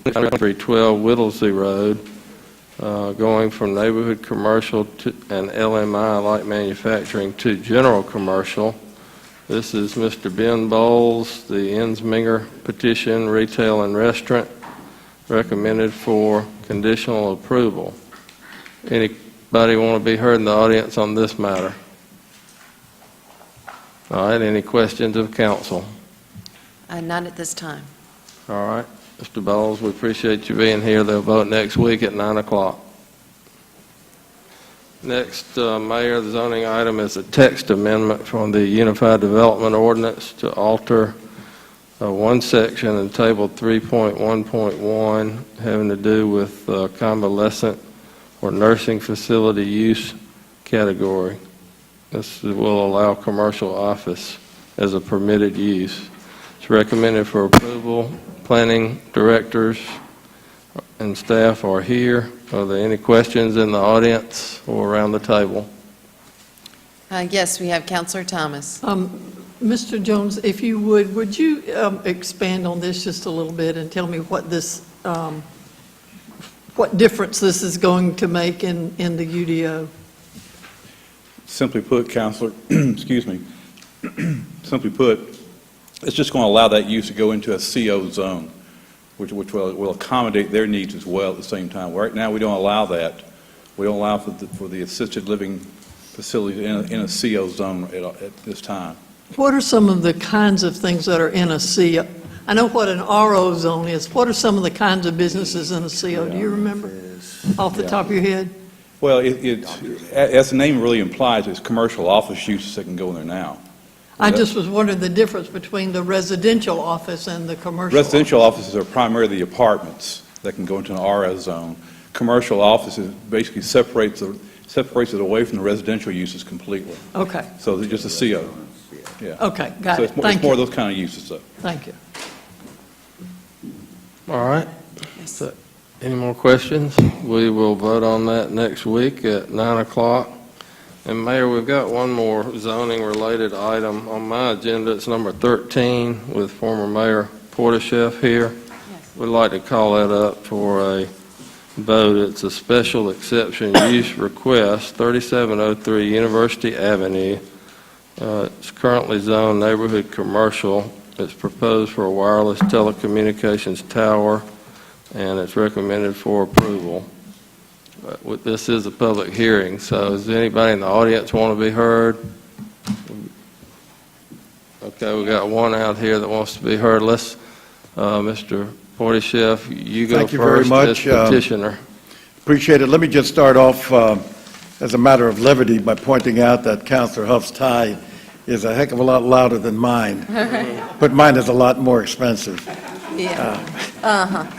312 Whittlesey Road, going from neighborhood commercial and LMI light manufacturing to general commercial. This is Mr. Ben Bowles, the Ensminger petition, retail and restaurant, recommended for conditional approval. Anybody want to be heard in the audience on this matter? All right, any questions of council? Not at this time. All right, Mr. Bowles, we appreciate you being here. They'll vote next week at 9 o'clock. Next, Mayor, the zoning item is a text amendment from the Unified Development Ordinance to alter one section in Table 3.1.1 having to do with convalescent or nursing facility use category. This will allow commercial office as a permitted use. It's recommended for approval. Planning directors and staff are here. Are there any questions in the audience or around the table? Yes, we have Councilor Thomas. Mr. Jones, if you would you expand on this just a little bit and tell me what this, what difference this is going to make in the UDO? Simply put, Councilor, excuse me, simply put, it's just going to allow that use to go into a CO zone, which will accommodate their needs as well at the same time. Right now, we don't allow that. We don't allow for the assisted living facility in a CO zone at this time. What are some of the kinds of things that are in a CO? I know what an RO zone is. What are some of the kinds of businesses in a CO? Do you remember off the top of your head? Well, as the name really implies, it's commercial office uses that can go in there now. I just was wondering the difference between the residential office and the commercial. Residential offices are primarily the apartments that can go into an RS zone. Commercial offices basically separates it away from the residential uses completely. Okay. So it's just a CO. Yeah. Okay, got So it. it's more of those kind of uses, though. Thank you. All right. Yes. So, any more questions? We will vote on that next week at 9 o'clock. And Mayor, we've got one more zoning-related item on my agenda. It's number 13 with former Mayor Portachef here. Yes. We'd like to call that up for a vote. It's a special exception use request, 3703 University Avenue. It's currently zoned neighborhood commercial. It's proposed for a wireless telecommunications tower, and it's recommended for approval. This is a public hearing, so does anybody in the audience want to be heard? Okay, we got one out here that wants to be heard. Let's, Mr. Portachef, you go Thank you first very much. as petitioner. Appreciate it. Let me just start off as a matter of levity by pointing out that Councilor Huff's tie is a heck of a lot louder than mine, but mine is a lot more expensive. Yeah.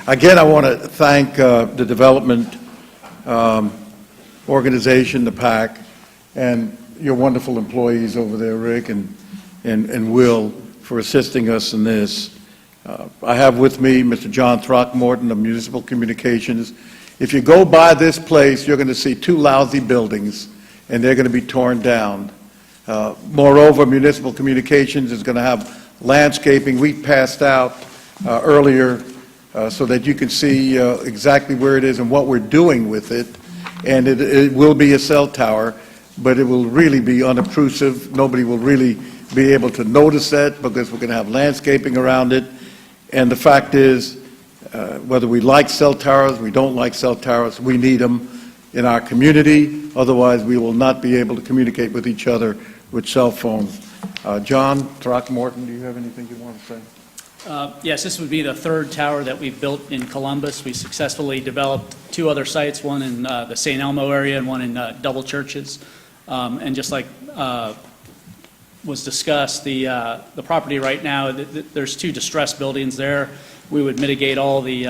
Again, I want to thank the development organization, the PAC, and your wonderful employees over there, Rick and Will, for assisting us in this. I have with me Mr. John Throckmorton of Municipal Communications. If you go by this place, you're going to see two lousy buildings, and they're going to be torn down. Moreover, Municipal Communications is going to have landscaping. We passed out earlier so that you can see exactly where it is and what we're doing with it. And it will be a cell tower, but it will really be unobtrusive. Nobody will really be able to notice that because we're going to have landscaping around it. And the fact is, whether we like cell towers, we don't like cell towers, we need them in our community. Otherwise, we will not be able to communicate with each other with cell phones. John Throckmorton, do you have anything you want to say? Yes, this would be the third tower that we've built in Columbus. We successfully developed two other sites, one in the St. Elmo area and one in Double Churches. And just like was discussed, the property right now, there's two distressed buildings there. We would mitigate all the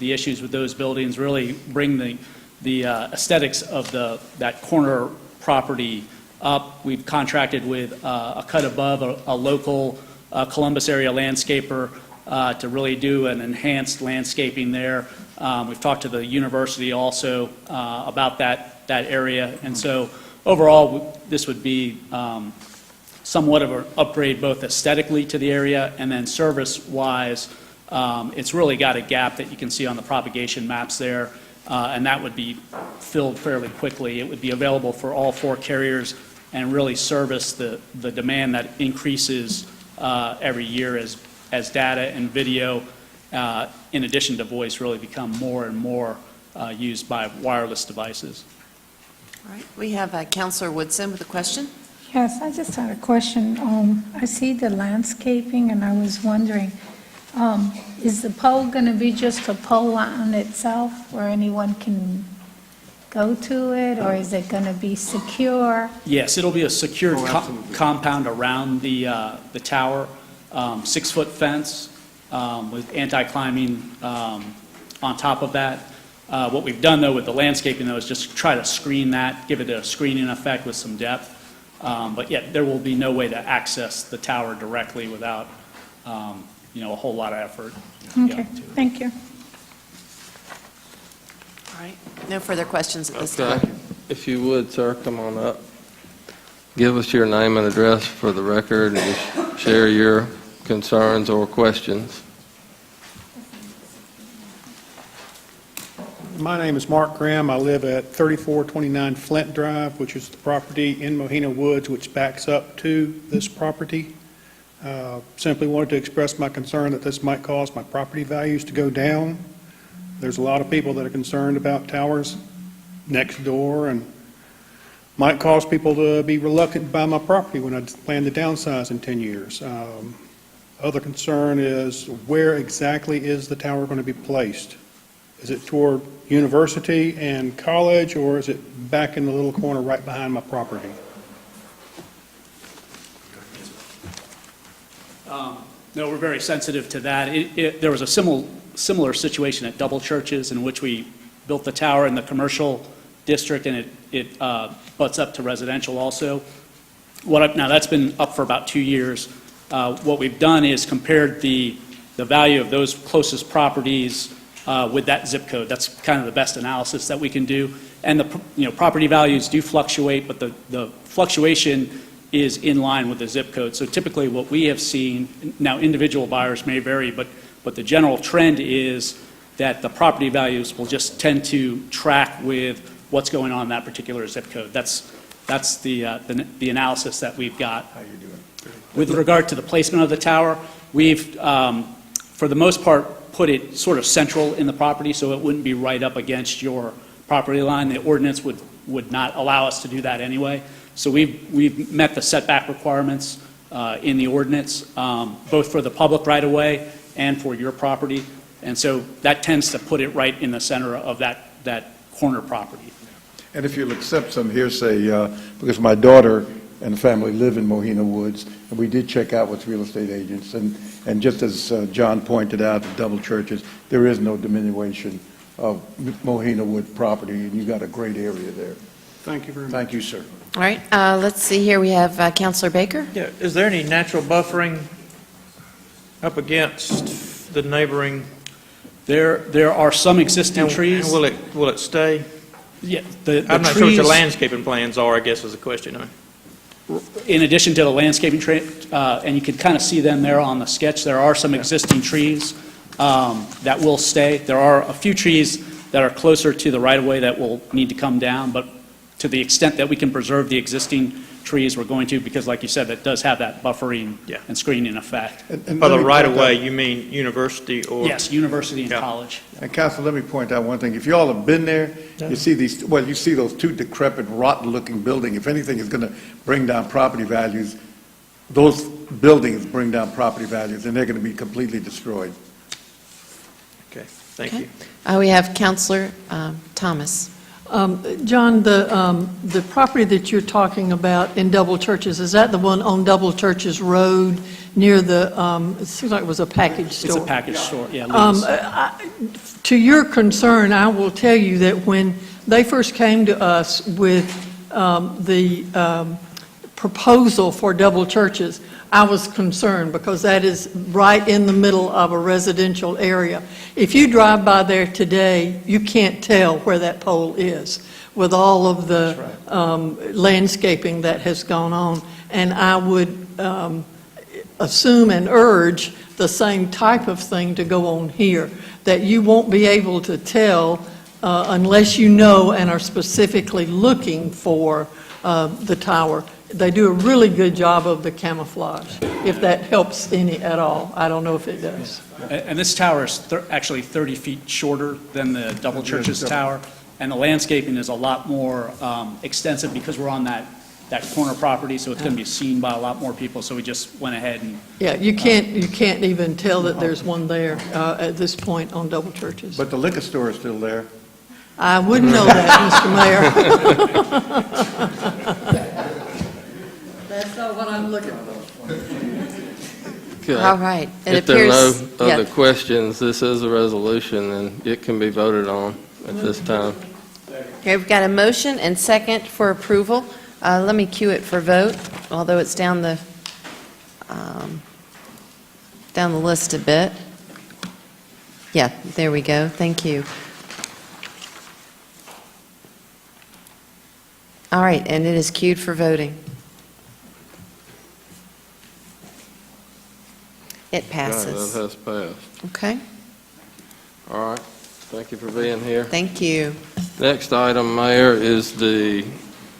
issues with those buildings, really bring the aesthetics of that corner property up. We've contracted with a cut above a local Columbus area landscaper to really do an enhanced landscaping there. We've talked to the university also about that area, and so overall this would be somewhat of an upgrade both aesthetically to the area and then service-wise It's really got a gap that you can see on the propagation maps there, and that would be filled fairly quickly. It would be available for all 4 carriers and really service the demand that increases every year as data and video, in addition to voice, really become more and more used by wireless devices. All right, we have Counselor Woodson with a question. Yes, I just had a question. I see the landscaping, and I was wondering, is the pole going to be just a pole on itself where anyone can go to it, or is it going to be secure? Yes, it'll be a secured compound around the tower, 6-foot fence with anti-climbing on top of that. What we've done, though, with the landscaping, though, is just try to screen that, give it a screening effect with some depth. But yet, there will be no way to access the tower directly without, a whole lot of effort. Okay, thank you. All right, no further questions at this Okay. time. If you would, sir, come on up. Give us your name and address for the record and share your concerns or questions. My name is Mark Graham. I live at 3429 Flint Drive, which is the property in Mohina Woods, which backs up to this property. Simply wanted to express my concern that this might cause my property values to go down. There's a lot of people that are concerned about towers next door, and might cause people to be reluctant to buy my property when I plan to downsize in 10 years. Other concern is, where exactly is the tower going to be placed? Is it toward university and college, or is it back in the little corner right behind my property? No, we're very sensitive to that. There was a similar situation at Double Churches in which we built the tower in the commercial district, and it butts up to residential also. Now, that's been up for about 2 years. What we've done is compared the value of those closest properties with that zip code. That's kind of the best analysis that we can do. And the property values do fluctuate, but the fluctuation is in line with the zip code. So typically what we have seen, now individual buyers may vary, but the general trend is that the property values will just tend to track with what's going on in that particular zip code. That's the analysis that we've got. How you doing? With regard to the placement of the tower, we've, for the most part, put it sort of central in the property, so it wouldn't be right up against your property line. The ordinance would not allow us to do that anyway. So we've met the setback requirements in the ordinance, both for the public right-of-way and for your property. And so that tends to put it right in the center of that corner property. And if you'll accept some hearsay, because my daughter and the family live in Mohina Woods, and we did check out with real estate agents, and just as John pointed out at Double Churches, there is no diminution of Mohina Wood property, and you got a great area there. Thank you very much. Thank you, sir. All right, let's see here, we have Counselor Baker. Yeah, is there any natural buffering up against the neighboring? There are some existing trees. And will it stay? Yeah, the I'm not sure what your trees- landscaping plans are, I guess is the question. In addition to the landscaping and you can kind of see them there on the sketch, there are some existing trees that will stay. There are a few trees that are closer to the right-of-way that will need to come down, but to the extent that we can preserve the existing trees, we're going to, because like you said, that does have that buffering Yeah. and screening effect. And By let the me right point of way, out- you mean university or? Yes, university and Yeah. college. And Council, let me point out one thing. If you all have been there, you see you see those two decrepit, rotten-looking buildings. If anything is going to bring down property values, those buildings bring down property values, and they're going to be completely destroyed. Okay, thank Okay. you. We have Counselor Thomas. John, the property that you're talking about in Double Churches, is that the one on Double Churches Road near the, it seems like it was a package store? It's a package store, yeah. Um, Lee's. To your concern, I will tell you that when they first came to us with the proposal for Double Churches, I was concerned because that is right in the middle of a residential area. If you drive by there today, you can't tell where that pole is with all of the landscaping that has gone on. And I would assume and urge the same type of thing to go on here, that you won't be able to tell unless you know and are specifically looking for the tower. They do a really good job of the camouflage, if that helps any at all. I don't know if it does. And this tower is actually 30 feet shorter than the Double Churches tower, and the landscaping is a lot more extensive because we're on that corner property, so it's going to be seen by a lot more people, so we just went ahead and... Yeah, you can't even tell that there's one there at this point on Double Churches. But the liquor store is still there. I wouldn't know that, Mr. Mayor. That's not what I'm looking for. Okay. All right. It If there are no appears- other yeah. questions, this is a resolution, and it can be voted on at this time. Okay, we've got a motion and second for approval. Let me cue it for vote, although it's down the list a bit. Yeah, there we go. Thank you. All right, and it is queued for voting. It All right, passes. that has passed. Okay, All right, thank you for being here. thank you. Next item, Mayor, is the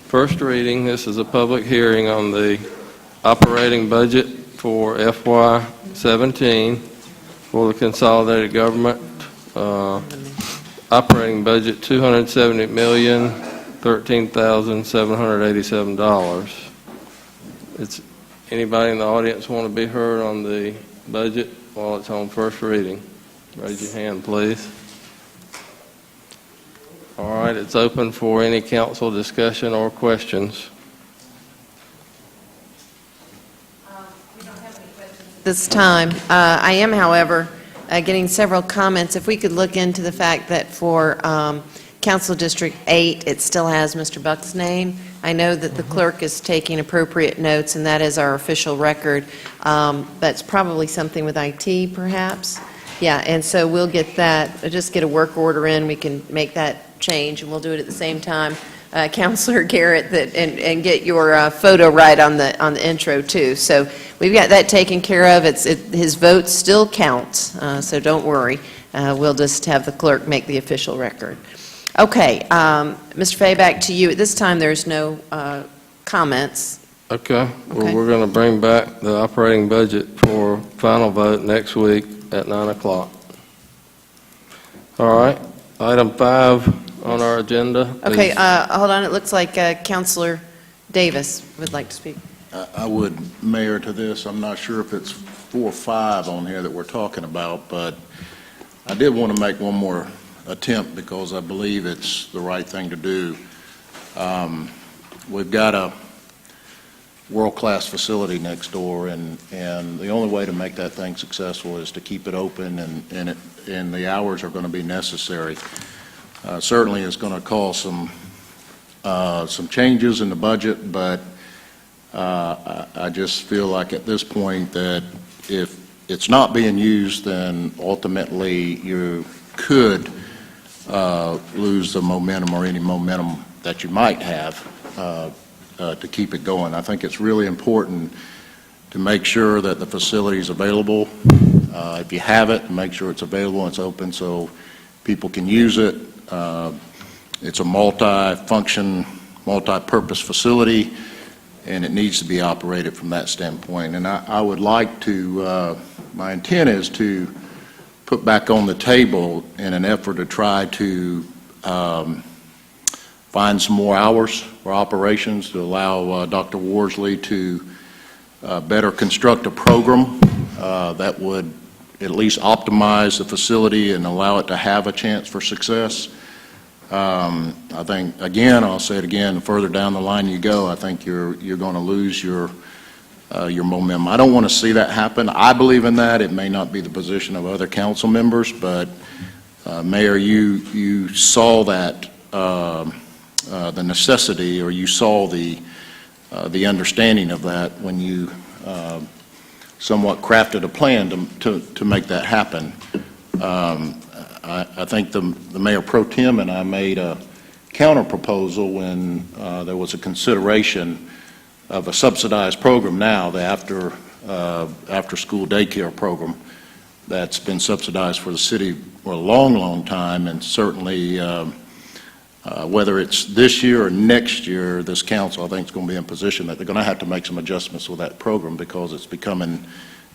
first reading. This is a public hearing on the operating budget for FY17 for the consolidated government. Operating budget, $270,013,787. Anybody in the audience want to be heard on the budget while it's on first reading? Raise your hand, please. All right, it's open for any council discussion or questions. This time. I am, however, getting several comments. If we could look into the fact that for Council District 8, it still has Mr. Buck's name. I know that the clerk is taking appropriate notes, and that is our official record. That's probably something with IT, perhaps. Yeah, and so we'll get that, just get a work order in. We can make that change, and we'll do it at the same time. Councilor Garrett, and get your photo right on the intro, too. So we've got that taken care of. His vote still counts, so don't worry. We'll just have the clerk make the official record. Okay, Mr. Fay, back to you. At this time, there's no comments. Okay, well, Okay. we're going to bring back the operating budget for final vote next week at 9 o'clock. All right, item 5 on our agenda. Okay, is- hold on. It looks like Councilor Davis would like to speak. I would, Mayor, to this. I'm not sure if it's 4 or 5 on here that we're talking about, but I did want to make one more attempt because I believe it's the right thing to do. We've got a world-class facility next door, and the only way to make that thing successful is to keep it open, and the hours are going to be necessary. Certainly, it's going to cause some changes in the budget, but I just feel like at this point that if it's not being used, then ultimately you could lose the momentum or any momentum that you might have to keep it going. I think it's really important to make sure that the facility is available. If you have it, make sure it's available and it's open so people can use it. It's a multi-function, multi-purpose facility, and it needs to be operated from that standpoint. And I would like to, my intent is to put back on the table in an effort to try to find some more hours for operations to allow Dr. Worsley to better construct a program that would at least optimize the facility and allow it to have a chance for success. I think, again, I'll say it again, the further down the line you go, I think you're going to lose your momentum. I don't want to see that happen. I believe in that. It may not be the position of other council members, but Mayor, you saw that the necessity, or you saw the understanding of that when you somewhat crafted a plan to make that happen. I think the Mayor Pro Tem and I made a counter proposal when there was a consideration of a subsidized program now that after after-school daycare program that's been subsidized for the city for a long, long time, and certainly whether it's this year or next year, this council, I think, is going to be in position that they're going to have to make some adjustments with that program because it's becoming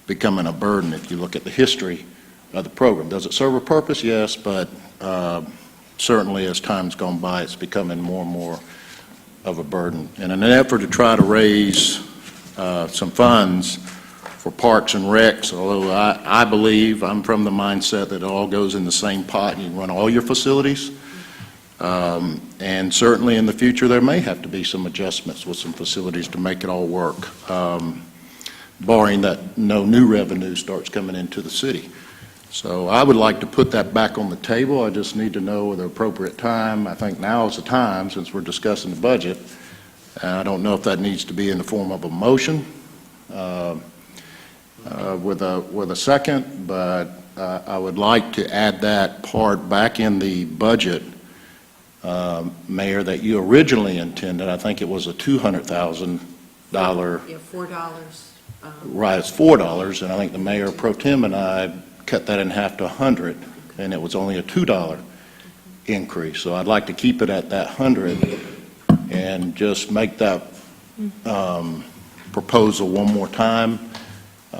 a burden if you look at the history of the program. Does it serve a purpose? Yes, but certainly as time's gone by, it's becoming more and more of a burden. And in an effort to try to raise some funds for parks and recs, although I believe, I'm from the mindset that it all goes in the same pot and you run all your facilities. And certainly in the future, there may have to be some adjustments with some facilities to make it all work, barring that no new revenue starts coming into the city. So I would like to put that back on the table. I just need to know the appropriate time. I think now is the time, since we're discussing the budget. I don't know if that needs to be in the form of a motion with a second, but I would like to add that part back in the budget, Mayor, that you originally intended. I think it was a $200,000. Yeah, $4. Right, it's $4, and I think the Mayor Pro Tem and I cut that in half to $100, and it was only a $2 increase. So I'd like to keep it at that $100 and just make that proposal one more time.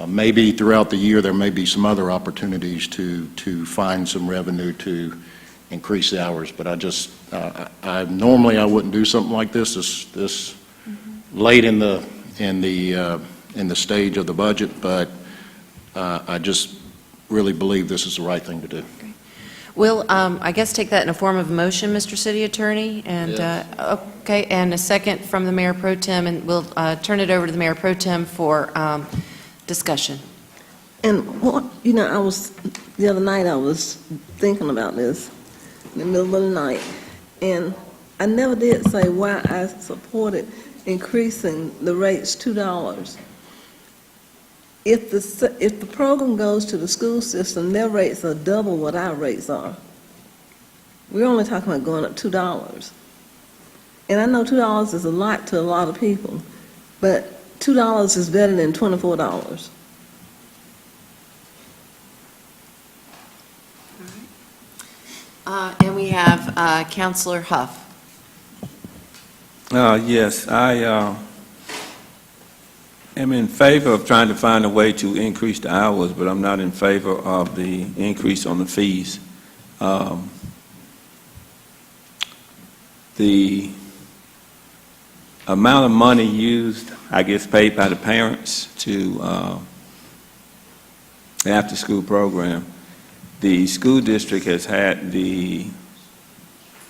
Maybe throughout the year, there may be some other opportunities to find some revenue to increase the hours, but normally I wouldn't do something like this late in the stage of the budget, but I just really believe this is the right thing to do. We'll, I guess, take that in a form of a motion, Mr. City Attorney, and, okay, and a second from the Mayor Pro Tem, and we'll turn it over to the Mayor Pro Tem for discussion. And the other night I was thinking about this in the middle of the night, and I never did say why I supported increasing the rates $2. If the program goes to the school system, their rates are double what our rates are. We're only talking about going up $2. And I know $2 is a lot to a lot of people, but $2 is better than $24. And we have Councilor Huff. Yes, I am in favor of trying to find a way to increase the hours, but I'm not in favor of the increase on the fees. The amount of money used, I guess, paid by the parents to the after-school program, the school district has had the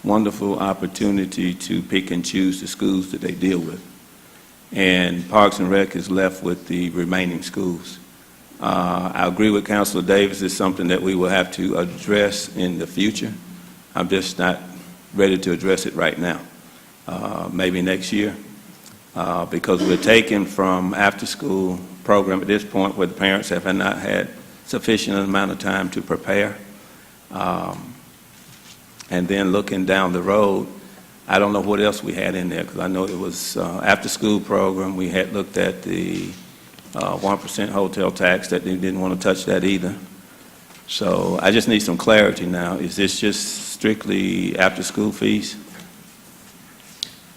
wonderful opportunity to pick and choose the schools that they deal with. And Parks and Rec is left with the remaining schools. I agree with Councilor Davis. It's something that we will have to address in the future. I'm just not ready to address it right now. Maybe next year, because we're taking from after-school program at this point where the parents have not had sufficient amount of time to prepare. And then looking down the road, I don't know what else we had in there, because I know it was after-school program. We had looked at the 1% hotel tax, that they didn't want to touch that either. So I just need some clarity now. Is this just strictly after-school fees?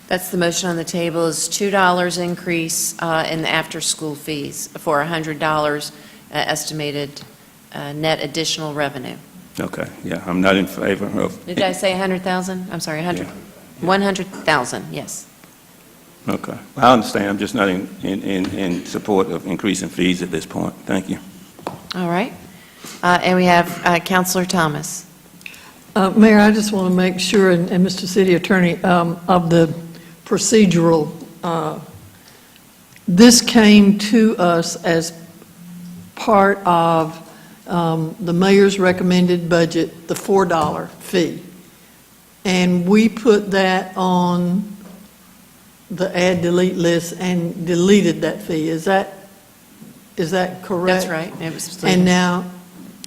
That's the motion on the table, is $2 increase in the after-school fees for $100 estimated net additional revenue. Okay, yeah, I'm not in favor of... Did I say 100,000? I'm sorry, 100. 100,000, yes. Okay, I understand. I'm just not in support of increasing fees at this point. Thank you. All right. And we have Councilor Thomas. Mayor, I just want to make sure, and Mr. City Attorney, of the procedural, this came to us as part of the mayor's recommended budget, the $4 fee. And we put that on the add delete list and deleted that fee. Is that correct? That's right. It was And now,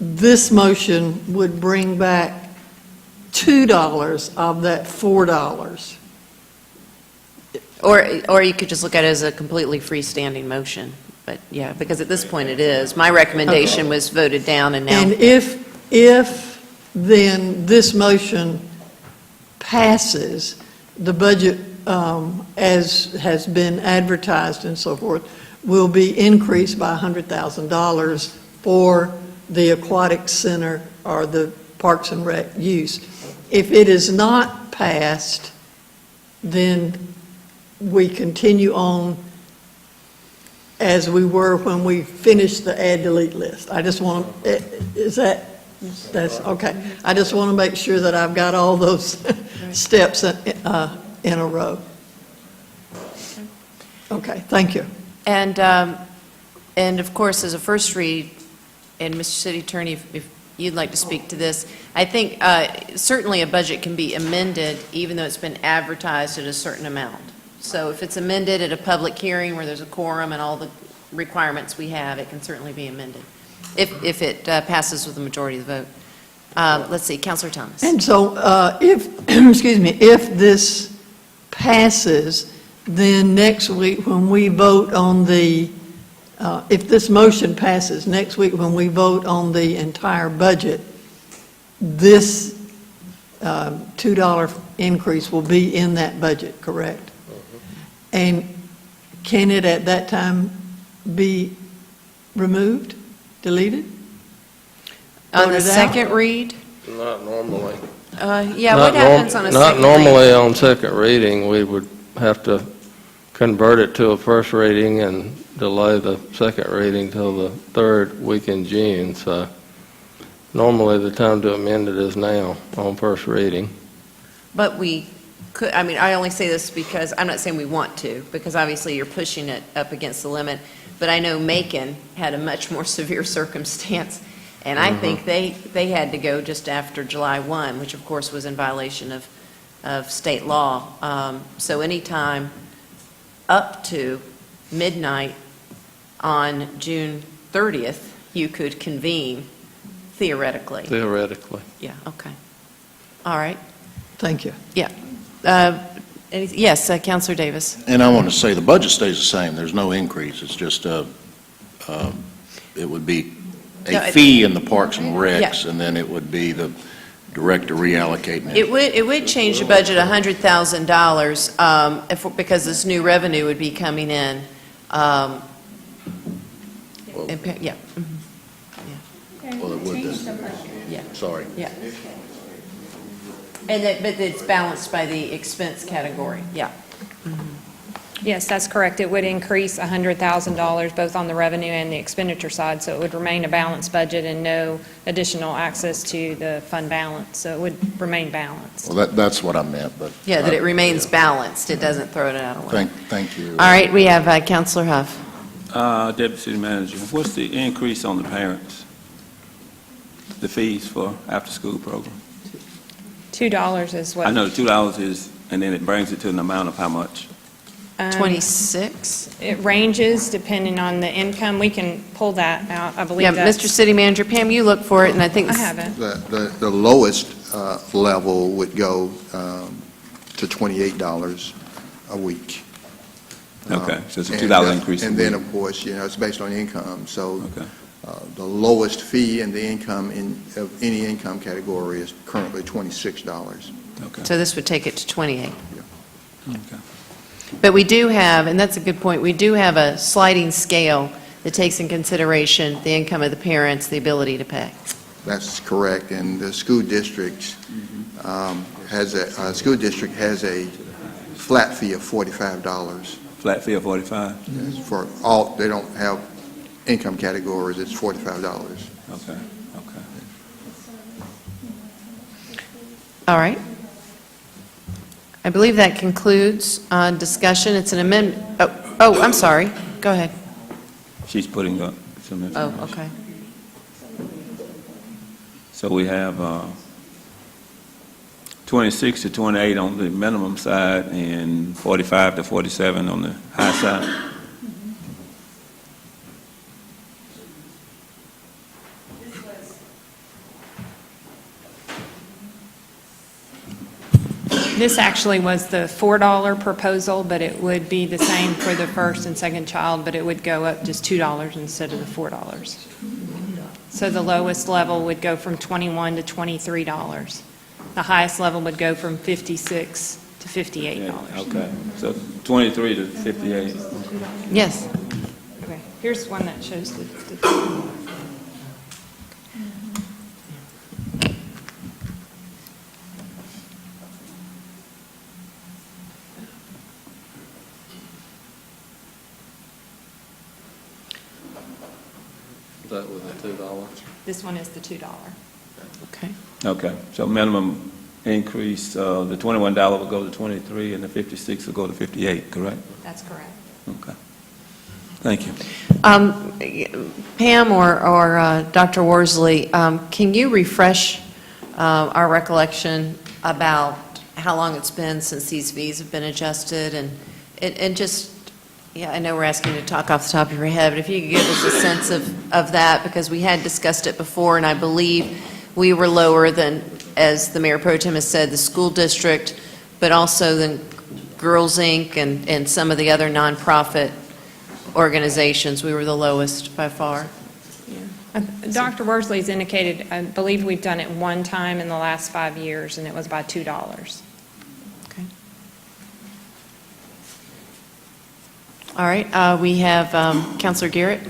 this motion would bring back $2 of that $4. Or you could just look at it as a completely freestanding motion. But, yeah, because at this point it is. My recommendation was voted down, and now... And if then this motion passes, the budget, as has been advertised and so forth, will be increased by $100,000 for the aquatic center or the Parks and Rec use. If it is not passed, then we continue on as we were when we finished the add-delete list. I just want, that's, okay. I just want to make sure that I've got all those steps in a row. Okay, thank you. And of course, as a first read, and Mr. City Attorney, if you'd like to speak to this, I think certainly a budget can be amended even though it's been advertised at a certain amount. So if it's amended at a public hearing where there's a quorum and all the requirements we have, it can certainly be amended if it passes with the majority of the vote. Let's see, Councilor Thomas. And so if, excuse me, if this passes, then next week when we vote on the, if this motion passes, next week when we vote on the entire budget, this $2 increase will be in that budget, correct? And can it at that time be removed, deleted? On the Voted out? second read? Not normally. Yeah, what happens on a second read? Not normally on second reading. We would have to convert it to a first reading and delay the second reading till the third week in June. So normally the time to amend it is now on first reading. But we could, I mean, I only say this because, I'm not saying we want to, because obviously you're pushing it up against the limit, but I know Macon had a much more severe circumstance, and I think they had to go just after July 1, which of course was in violation of state law. So anytime up to midnight on June 30th, you could convene theoretically. Theoretically. Yeah, okay. All right. Thank you. Yeah. Yes, Councilor Davis. And I want to say the budget stays the same. There's no increase. It's just it would be No, a it- fee in the Parks and Recs, Yeah. and then it would be the director reallocating it. It would change the budget $100,000 because this new revenue would be coming in. Yeah. mhm. Well, it would then. Yeah. Sorry. Yeah. And that, but it's balanced by the expense category, yeah. Yes, that's correct. It would increase $100,000 both on the revenue and the expenditure side, so it would remain a balanced budget and no additional access to the fund balance, so it would remain balanced. Well, that's what I meant, but. Yeah, that it remains balanced, it doesn't throw it out of whack. Thank you. All right, we have Councilor Huff. Deputy City Manager, what's the increase on the parents? The fees for after-school program? $2 is what? I know the $2 is, and then it brings it to an amount of how much? 26? It ranges depending on the income. We can pull that out. I believe Yeah, that's... Mr. City Manager, Pam, you look for it, and I think... I have it. The lowest level would go to $28 a week. Okay, so it's a $2 increase. And then, of course, it's based on income, so Okay. the lowest fee in the income of any income category is currently $26. Okay. So this would take it to 28. Okay. But we do have, and that's a good point, we do have a sliding scale that takes in consideration the income of the parents, the ability to pay. That's correct, and the school district has a flat fee of $45. Flat fee of 45? Yes, for all, they don't have income categories, it's $45. Okay, okay. All right. I believe that concludes discussion. It's an amendment. Oh, I'm sorry. Go ahead. She's putting up some information. Oh, okay. So we have 26 to 28 on the minimum side and 45 to 47 on the high side. This actually was the $4 proposal, but it would be the same for the first and second child, but it would go up just $2 instead of the $4. So the lowest level would go from $21 to $23. The highest level would go from $56 to $58. Okay, so 23 to 58. Yes. Okay, here's one that shows the That was the $2. this one is the $2. Okay. Okay, so minimum increase, the $21 will go to 23 and the 56 will go to 58, correct? That's correct. Okay. Thank you. Pam or Dr. Worsley, can you refresh our recollection about how long it's been since these fees have been adjusted? And just, yeah, I know we're asking you to talk off the top of your head, but if you could give us a sense of that, because we had discussed it before, and I believe we were lower than, as the Mayor Pro Tem has said, the school district, but also than Girls Inc. and some of the other nonprofit organizations. We were the lowest by far. Dr. Worsley's indicated, I believe we've done it one time in the last 5 years, and it was by $2. Okay. All right, we have Counselor Garrett.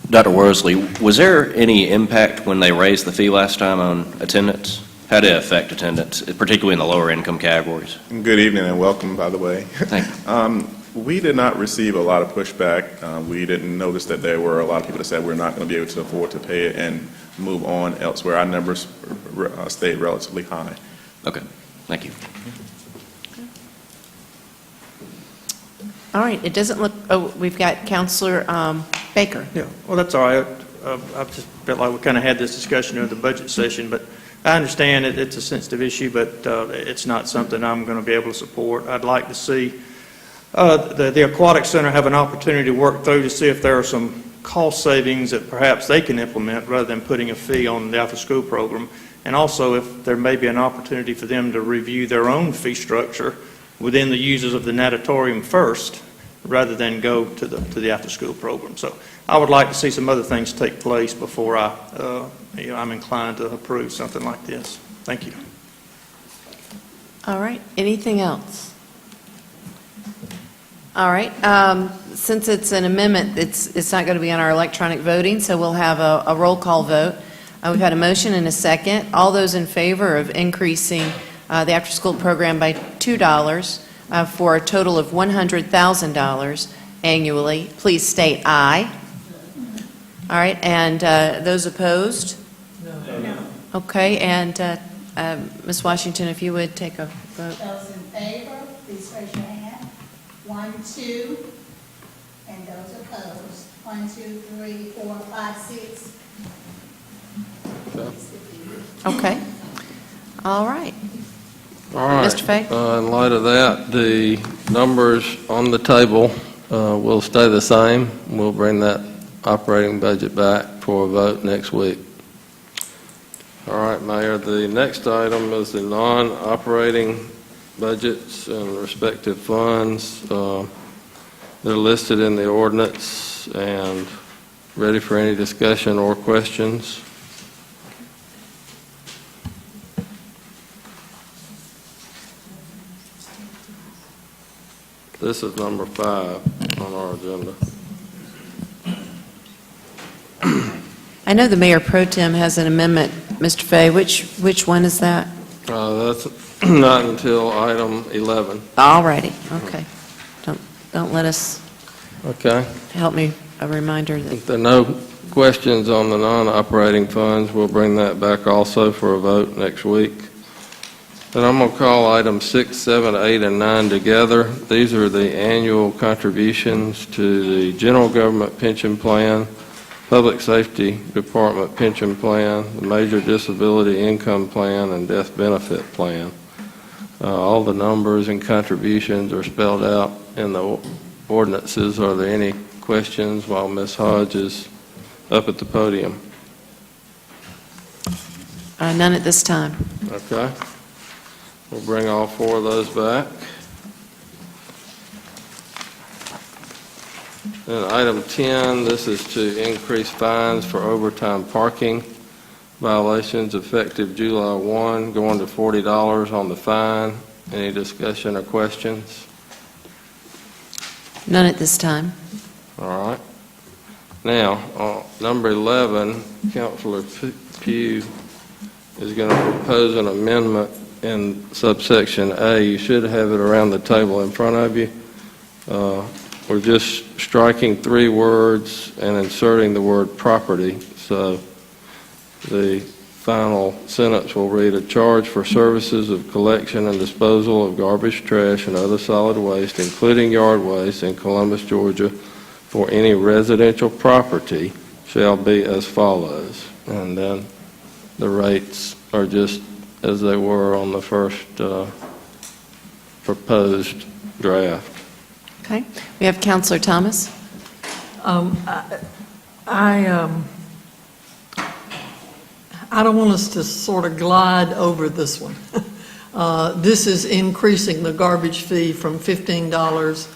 Dr. Worsley, was there any impact when they raised the fee last time on attendance? How did it affect attendance, particularly in the lower income categories? Good evening and welcome, by the way. Thank you. We did not receive a lot of pushback. We didn't notice that there were a lot of people that said we're not going to be able to afford to pay it and move on elsewhere. Our numbers stayed relatively high. Okay, thank you. All right, it doesn't look, oh, we've got Counselor Baker. Yeah, well, that's all right. I just felt like we kind of had this discussion during the budget session, but I understand it's a sensitive issue, but it's not something I'm going to be able to support. I'd like to see the Aquatic Center have an opportunity to work through to see if there are some cost savings that perhaps they can implement rather than putting a fee on the after-school program. And also if there may be an opportunity for them to review their own fee structure within the users of the natatorium first, rather than go to the after-school program. So I would like to see some other things take place before I'm inclined to approve something like this. Thank you. All right, anything else? All right, since it's an amendment, it's not going to be on our electronic voting, so we'll have a roll call vote. We've had a motion and a second. All those in favor of increasing the after-school program by $2 for a total of $100,000 annually, please state aye. All right, and those opposed? No. Okay, and Ms. Washington, if you would take a vote. Those in favor, please raise your hand. 1, 2, and those opposed. 1, 2, 3, 4, 5, 6. Okay. All right. All right. Mr. Fay? In light of that, the numbers on the table will stay the same. We'll bring that operating budget back for a vote next week. All right, Mayor, the next item is the non-operating budgets and respective funds. They're listed in the ordinance and ready for any discussion or questions. This is number 5 on our agenda. I know the Mayor Pro Tem has an amendment, Mr. Fay. Which one is that? That's not until item 11. All righty, okay. Don't let us, Okay. help me, a reminder that, If there are no questions on the non-operating funds, we'll bring that back also for a vote next week. Then I'm going to call items 6, 7, 8, and 9 together. These are the annual contributions to the General Government Pension Plan, Public Safety Department Pension Plan, the Major Disability Income Plan, and Death Benefit Plan. All the numbers and contributions are spelled out in the ordinances. Are there any questions while Ms. Hodge is up at the podium? none at this time. Okay. We'll bring all four of those back. And item 10, this is to increase fines for overtime parking violations effective July 1, going to $40 on the fine. Any discussion or questions? None at this time. All right. Now, number 11, Councilor Pugh is going to propose an amendment in subsection A. You should have it around the table in front of you. We're just striking 3 words and inserting the word property. So the final sentence will read, "A charge for services of collection and disposal of garbage, trash, and other solid waste, including yard waste, in Columbus, Georgia, for any residential property shall be as follows." And then the rates are just as they were on the first proposed draft. Okay. We have Counselor Thomas. I don't want us to sort of glide over this one. This is increasing the garbage fee from $15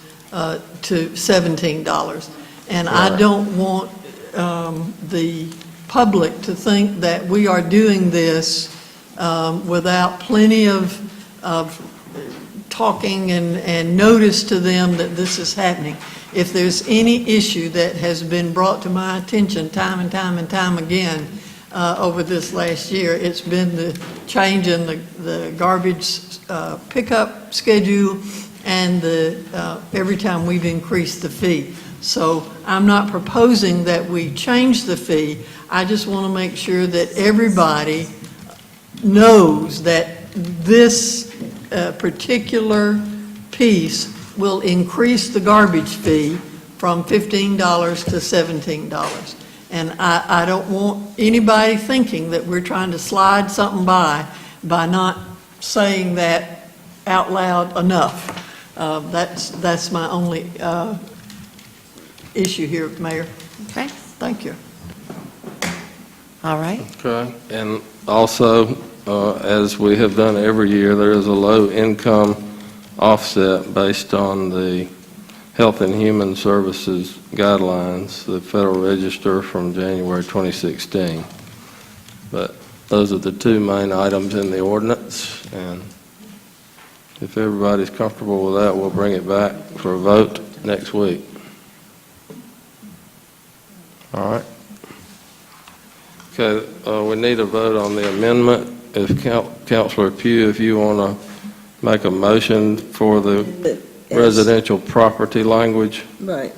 to $17. And I don't want the public to think that we are doing this without plenty of talking and notice to them that this is happening. If there's any issue that has been brought to my attention time and time and time again over this last year, it's been the change in the garbage pickup schedule and every time we've increased the fee. So I'm not proposing that we change the fee. I just want to make sure that everybody knows that this particular piece will increase the garbage fee from $15 to $17. And I don't want anybody thinking that we're trying to slide something by not saying that out loud enough. That's my only issue here, Mayor. Okay. Thank you. All right. Okay. And also, as we have done every year, there is a low-income offset based on the Health and Human Services guidelines, the Federal Register from January 2016. But those are the 2 main items in the ordinance, and if everybody's comfortable with that, we'll bring it back for a vote next week. All right. Okay, we need a vote on the amendment. If Councilor Pugh, if you want to make a motion for the residential property language. Right.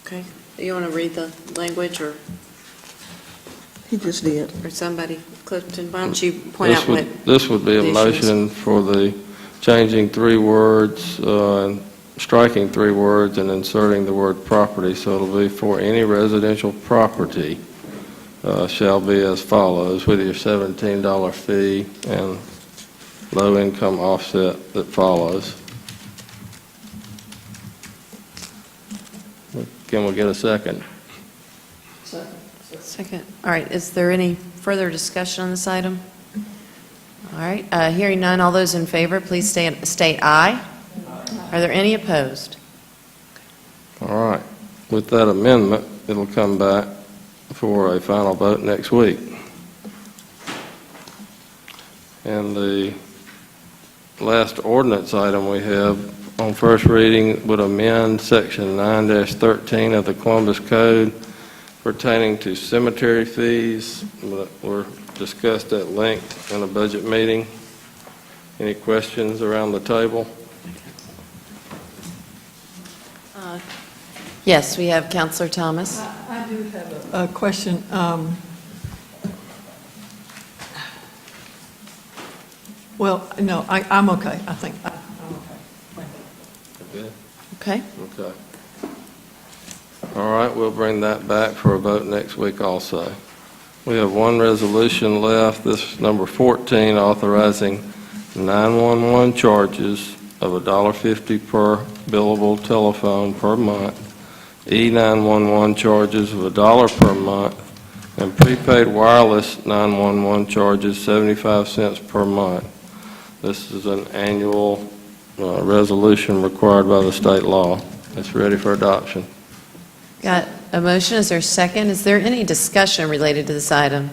Okay. You want to read the language, or He just did. somebody? Clifton, why don't you point out what? This would be a the issue is. motion for the changing 3 words, and striking 3 words and inserting the word property. So it'll be for any residential property shall be as follows, with your $17 fee and low-income offset that follows. Can we get a second? Second. All right. Is there any further discussion on this item? All right. Hearing none, all those in favor, please state aye. Are there any opposed? All right. With that amendment, it'll come back for a final vote next week. And the last ordinance item we have on first reading would amend Section 9-13 of the Columbus Code pertaining to cemetery fees that were discussed at length in a budget meeting. Any questions around the table? Yes, we have Counselor Thomas. I do have a question. Well, no, I'm okay, I think. I'm okay. Okay. Okay. All right, we'll bring that back for a vote next week also. We have one resolution left, this is number 14, authorizing 911 charges of $1.50 per billable telephone per month, E911 charges of $1 per month, And prepaid wireless 911 charges 75 cents per month. This is an annual resolution required by the state law. It's ready for adoption. Got a motion, is there a second? Is there any discussion related to this item?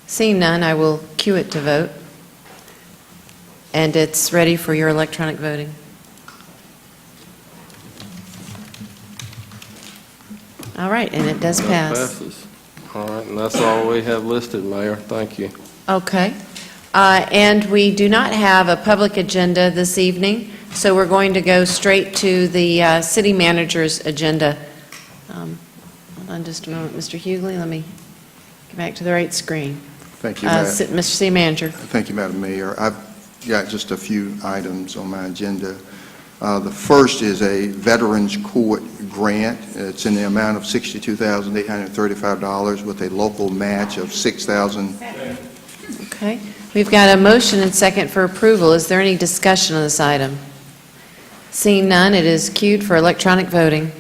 Seeing none, I will cue it to vote. And it's ready for your electronic voting. All right, and it does That pass. passes. All right, and that's all we have listed, Mayor. Thank you. Okay. And we do not have a public agenda this evening, so we're going to go straight to the city manager's agenda. Hold on just a moment, Mr. Hughley. Let me get back to the right screen. Thank you, Madam. Mr. City Manager. Thank you, Madam Mayor. I've got just a few items on my agenda. The first is a Veterans Court grant. It's in the amount of $62,835 with a local match of $6,000. Okay. We've got a motion and second for approval. Is there any discussion on this item? Seeing none, it is queued for electronic voting.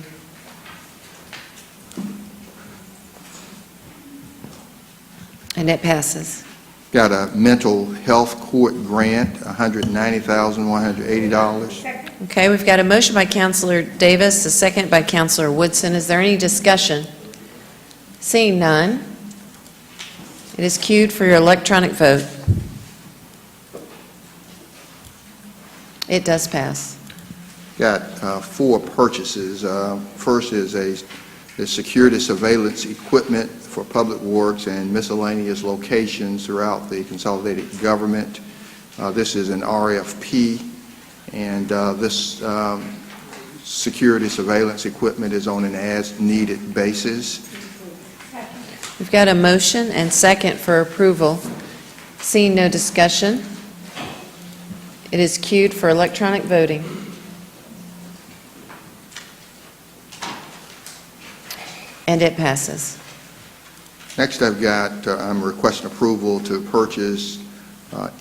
And it passes. Got a mental health court grant, $190,180. Okay, we've got a motion by Councilor Davis, a second by Councilor Woodson. Is there any discussion? Seeing none, it is queued for your electronic vote. It does pass. Got four purchases. First is a security surveillance equipment for public works and miscellaneous locations throughout the consolidated government. This is an RFP, and this security surveillance equipment is on an as-needed basis. We've got a motion and second for approval. Seeing no discussion, it is queued for electronic voting. And it passes. Next, I've got, I'm requesting approval to purchase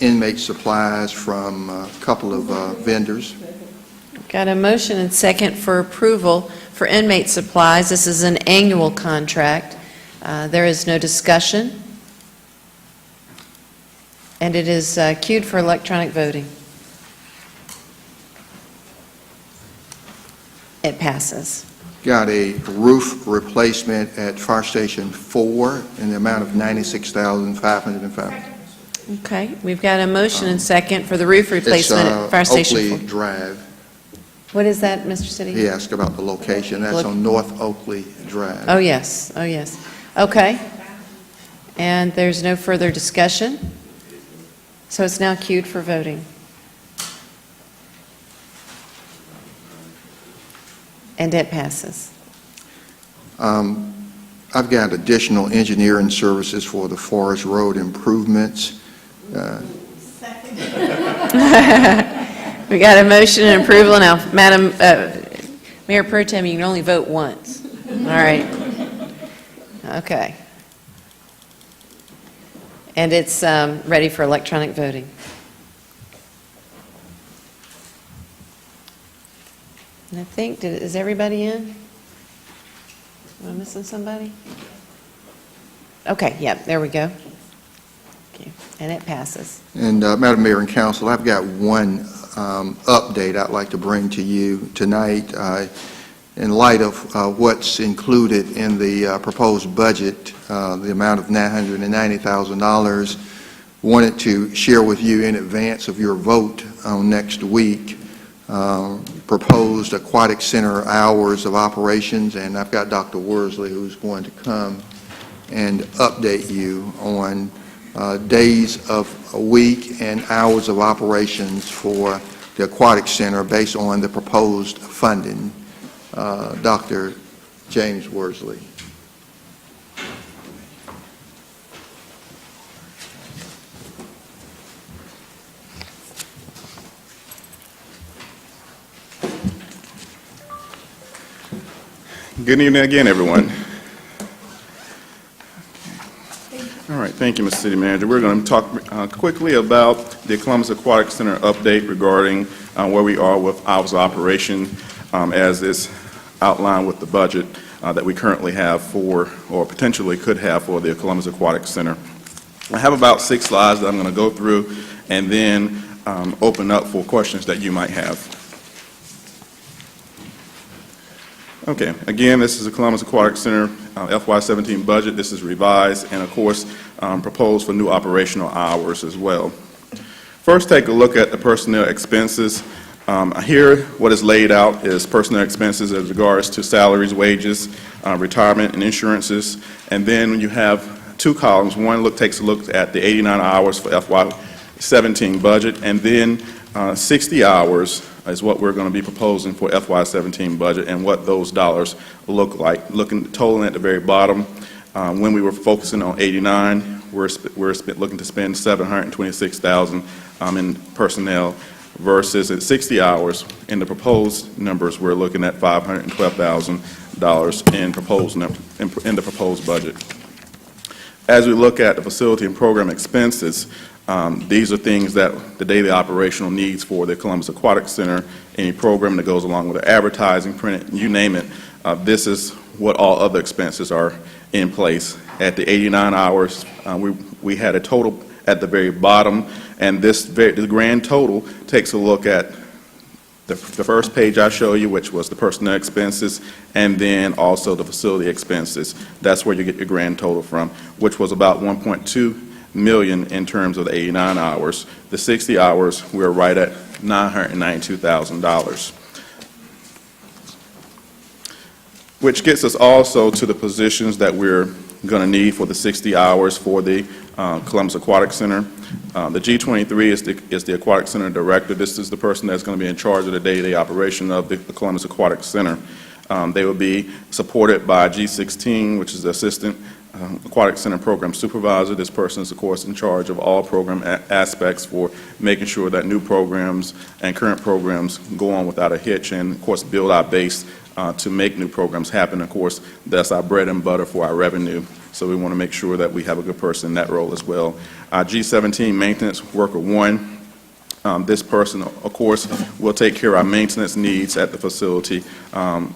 inmate supplies from a couple of vendors. Got a motion and second for approval for inmate supplies. This is an annual contract. There is no discussion. And it is queued for electronic voting. It passes. Got a roof replacement at Fire Station 4 in the amount of $96,505. Okay, we've got a motion and second for the roof replacement at Fire Station 4. Oakley Drive. What is that, Mr. City? He asked about the location. That's on North Oakley Drive. Oh, yes, oh, yes. Okay. And there's no further discussion, so it's now queued for voting. And it passes. I've got additional engineering services for the Forest Road improvements. We got a motion and approval now. Madam Mayor Pro Tem, you can only vote once. All right. Okay. And it's ready for electronic voting. And I think, is everybody in? Am I missing somebody? Okay, yeah, there we go. Okay, and it passes. And Madam Mayor and Council, I've got one update I'd like to bring to you tonight. In light of what's included in the proposed budget, the amount of $990,000, wanted to share with you in advance of your vote on next week proposed aquatic center hours of operations, and I've got Dr. Worsley who's going to come and update you on days of a week and hours of operations for the aquatic center based on the proposed funding. Dr. James Worsley. Good evening again, everyone. All right, thank you, Mr. City Manager. We're going to talk quickly about the Columbus Aquatic Center update regarding where we are with hours of operation as is outlined with the budget. that we currently have for, or potentially could have for the Columbus Aquatic Center. I have about 6 slides that I'm going to go through and then open up for questions that you might have. Okay, again, this is the Columbus Aquatic Center FY17 budget. This is revised and, of course, proposed for new operational hours as well. First, take a look at the personnel expenses. Here, what is laid out is personnel expenses as regards to salaries, wages, retirement, and insurances. And then when you have 2 columns, one takes a look at the 89 hours for FY17 budget, and then 60 hours is what we're going to be proposing for FY17 budget and what those dollars look like. Totaling at the very bottom, when we were focusing on 89, we're looking to spend $726,000 in personnel, versus at 60 hours in the proposed numbers, we're looking at $512,000 in the proposed budget. As we look at the facility and program expenses, these are things that the daily operational needs for the Columbus Aquatic Center, any program that goes along with the advertising, print, you name it. This is what all other expenses are in place. At the 89 hours, we had a total at the very bottom, and the grand total takes a look at the first page I show you, which was the personnel expenses, and then also the facility expenses. That's where you get your grand total from, which was about $1.2 million in terms of the 89 hours. The 60 hours, we're right at $992,000. Which gets us also to the positions that we're going to need for the 60 hours for the Columbus Aquatic Center. The G23 is the Aquatic Center Director. This is the person that's going to be in charge of the day-to-day operation of the Columbus Aquatic Center. They will be supported by G16, which is the Assistant Aquatic Center Program Supervisor. This person is, of course, in charge of all program aspects for making sure that new programs and current programs go on without a hitch, and, of course, build our base to make new programs happen. Of course, that's our bread and butter for our revenue. So we want to make sure that we have a good person in that role as well. G17, Maintenance Worker 1. This person, of course, will take care of our maintenance needs at the facility,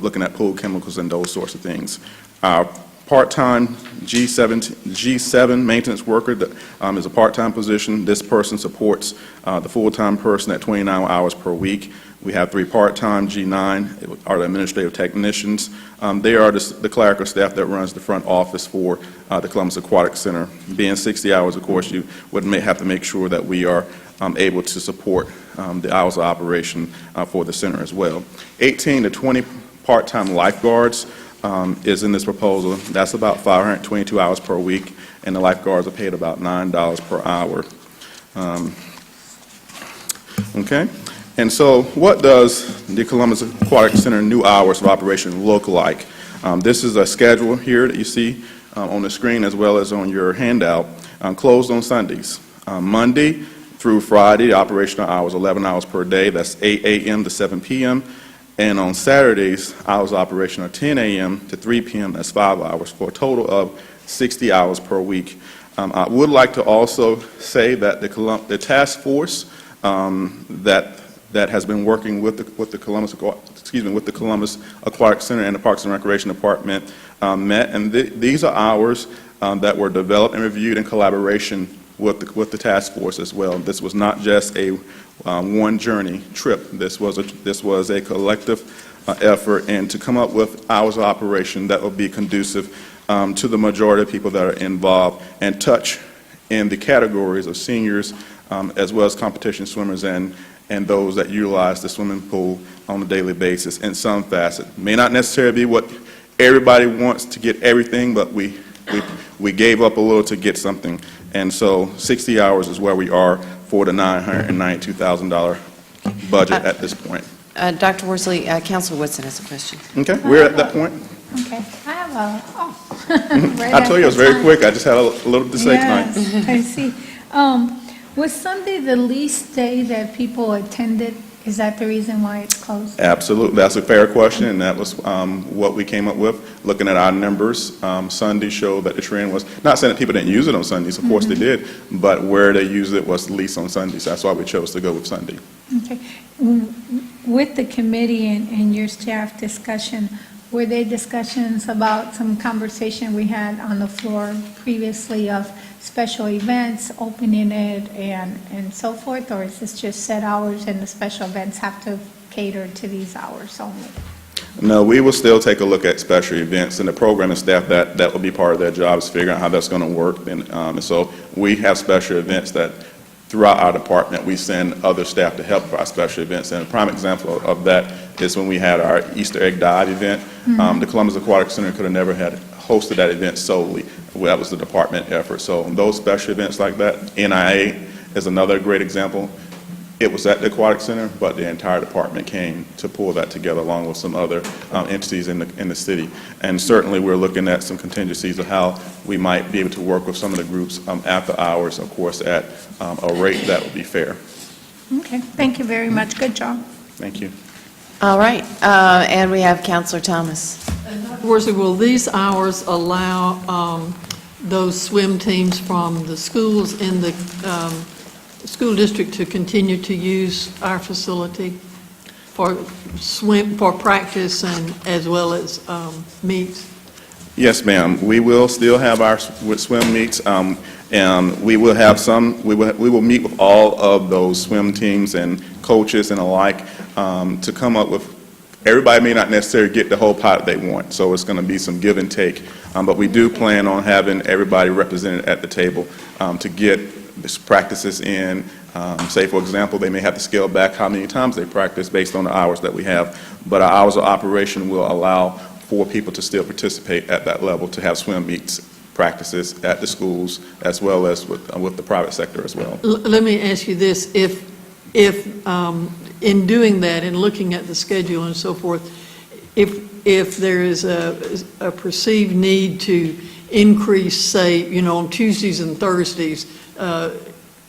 looking at pool chemicals and those sorts of things. Our part-time G7 maintenance worker is a part-time position. This person supports the full-time person at 29 hours per week. We have 3 part-time G9 are the administrative technicians. They are the clerical staff that runs the front office for the Columbus Aquatic Center. Being 60 hours, of course, you would have to make sure that we are able to support the hours of operation for the center as well. 18 to 20 part-time lifeguards is in this proposal. That's about 522 hours per week, and the lifeguards are paid about $9 per hour. Okay? And so what does the Columbus Aquatic Center new hours of operation look like? This is a schedule here that you see on the screen as well as on your handout. Closed on Sundays. Monday through Friday, the operational hours 11 hours per day. That's 8 a.m. to 7 p.m. And on Saturdays, hours of operation are 10 a.m. to 3 p.m. That's 5 hours for a total of 60 hours per week. I would like to also say that the task force that has been working with the Columbus Aquatic Center and the Parks and Recreation Department met, and these are hours that were developed and reviewed in collaboration with the task force as well. This was not just a one journey trip. This was a collective effort, and to come up with hours of operation that will be conducive to the majority of people that are involved and touch in the categories of seniors as well as competition swimmers and those that utilize the swimming pool on a daily basis in some facet. May not necessarily be what everybody wants to get everything, but we gave up a little to get something. And so 60 hours is where we are for the $992,000 budget at this point. Dr. Worsley, Councilor Woodson has a question. Okay, we're at that point. Okay, I have I told you it was very quick. I just had a little to say tonight. Yes, I see. Was Sunday the least day that people attended? Is that the reason why it's closed? Absolutely. That's a fair question, and that was what we came up with. Looking at our numbers, Sunday showed that the trend was, not saying that people didn't use it on Sundays, of course they did, but where they used it was least on Sundays. That's why we chose to go with Sunday. Okay. With the committee and your staff discussion, were there discussions about some conversation we had on the floor previously of special events, opening it and so forth? Or is this just set hours and the special events have to cater to these hours only? No, we will still take a look at special events, and the programming staff, that will be part of their jobs, figuring out how that's going to work. And so we have special events that throughout our department, we send other staff to help for our special events. And a prime example of that is when we had our Easter egg dive event. The Columbus Aquatic Center could have never had hosted that event solely. That was the department effort. So those special events like that, NIA is another great example. It was at the Aquatic Center, but the entire department came to pull that together along with some other entities in the city. And certainly, we're looking at some contingencies of how we might be able to work with some of the groups after hours, of course, at a rate that would be fair. Okay, thank you very much. Good job. Thank you. All right, and we have Counselor Thomas. Worsley, will these hours allow those swim teams from the schools in the school district to continue to use our facility for practice and as well as meets? Yes, ma'am. We will still have our swim meets, and we will have some. We will meet with all of those swim teams and coaches and the like to come up with. Everybody may not necessarily get the whole pot they want, so it's going to be some give and take. But we do plan on having everybody represented at the table to get these practices in. Say, for example, they may have to scale back how many times they practice based on the hours that we have. But our hours of operation will allow for people to still participate at that level, to have swim meets practices at the schools as well as with the private sector as well. Let me ask you this. If in doing that and looking at the schedule and so forth, if there is a perceived need to increase, say, on Tuesdays and Thursdays,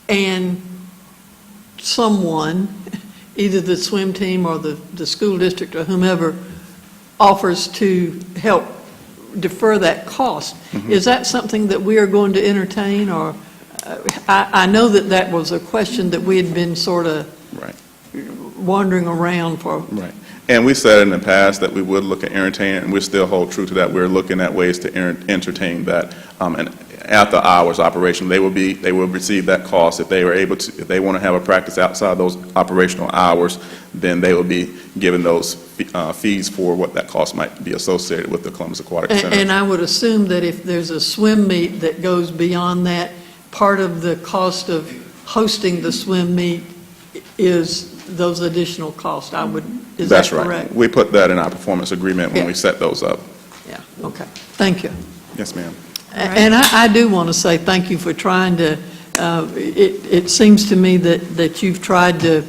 and someone, either the swim team or the school district or whomever, offers to help defer that cost, is that something that we are going to entertain? Or I know that was a question that we had been sort of wandering around for. Right. And we said in the past that we would look at entertaining it, and we still hold true to that. We're looking at ways to entertain that. And after hours operation, they will receive that cost. If they were able to, if they want to have a practice outside those operational hours, then they will be given those fees for what that cost might be associated with the Columbus Aquatic Center. And I would assume that if there's a swim meet that goes beyond that, part of the cost of hosting the swim meet is those additional costs. Is that correct? That's right. We put that in our performance agreement when we set those up. Yeah, okay. Thank you. Yes, ma'am. And I do want to say thank you for trying to, it seems to me that you've tried to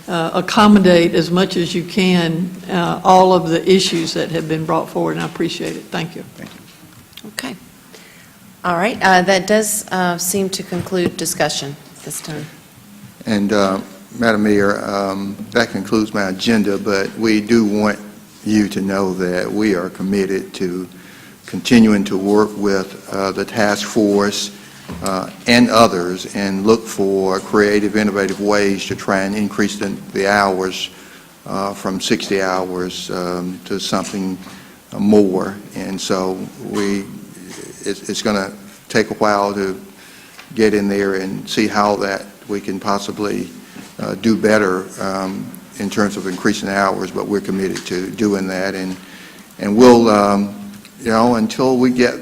accommodate as much as you can all of the issues that have been brought forward, and I appreciate it. Thank you. Thank you. Okay. All right, that does seem to conclude discussion this time. And Madam Mayor, that concludes my agenda, but we do want you to know that we are committed to continuing to work with the task force and others and look for creative, innovative ways to try and increase the hours from 60 hours to something more. And so it's going to take a while to get in there and see how that we can possibly do better in terms of increasing hours, but we're committed to doing that. And we'll, until we get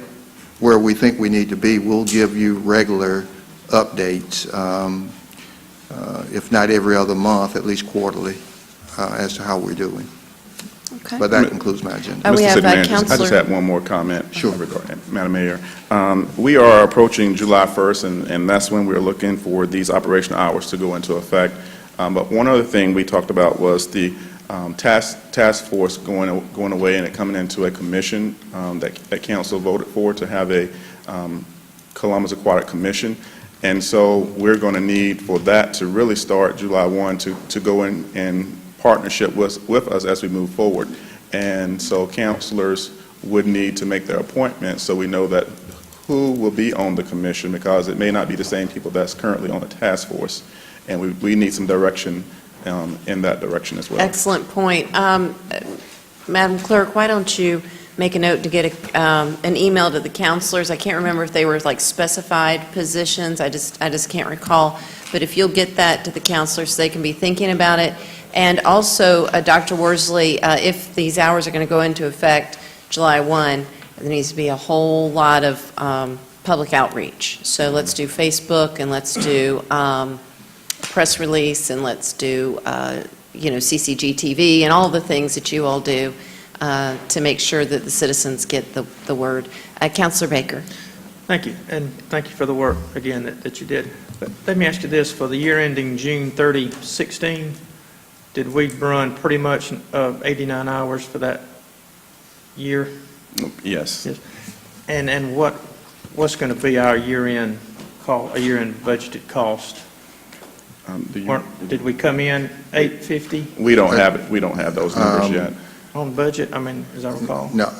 where we think we need to be, we'll give you regular updates, if not every other month, at least quarterly, as to how we're doing. Okay. But that concludes my agenda. We Mr. have City Manager, I Councilor. just had one more comment. Sure. Madam Mayor. We are approaching July 1st, and that's when we're looking for these operational hours to go into effect. But one other thing we talked about was the task force going away and it coming into a commission that council voted for to have a Columbus Aquatic Commission. And so we're going to need for that to really start July 1 to go in partnership with us as we move forward. And so councilors would need to make their appointments so we know that who will be on the commission, because it may not be the same people that's currently on the task force. And we need some direction in that direction as well. Excellent point. Madam Clerk, why don't you make a note to get an email to the counselors? I can't remember if they were like specified positions, I just can't recall. But if you'll get that to the counselors so they can be thinking about it. And also, Dr. Worsley, if these hours are going to go into effect July 1, there needs to be a whole lot of public outreach. So let's do Facebook, and let's do press release, and let's do, CCG TV, and all the things that you all do to make sure that the citizens get the word. Councilor Baker. Thank you, and thank you for the work, again, that you did. But let me ask you this, for the year ending June 30, 16, did we run pretty much 89 hours for that year? Yes. Yes. And what's going to be our year-end budgeted cost? Did we come in 850 We don't have those numbers yet. on budget? I mean, as I recall. No,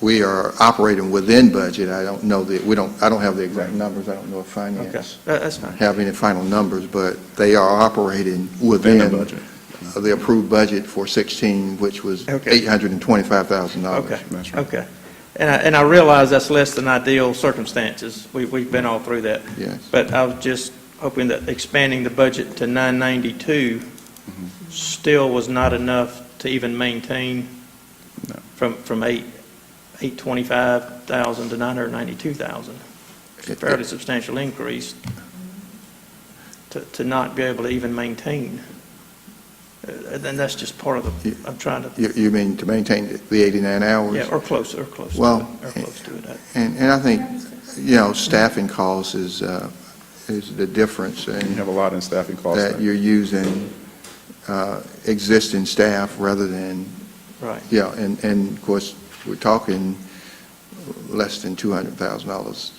we are operating within budget. I don't know I don't have the exact numbers. I don't know if finance Okay, that's fine. have any final numbers, but they are operating within the budget. The approved budget for 16, which was Okay. $825,000. Okay, That's right. okay. And I realize that's less than ideal circumstances. We've been all through that. Yes. But I was just hoping that expanding the budget to 992 still was not enough to even maintain from 825,000 to 992,000. It's a fairly substantial increase to not be able to even maintain. And that's just part of the, I'm trying to, You mean to maintain the 89 hours? yeah, or close to it. Well, Or close to it. And I think, staffing costs is the difference You in have a lot in staffing costs. that you're using existing staff rather than, Right. and of course, we're talking less than $200,000,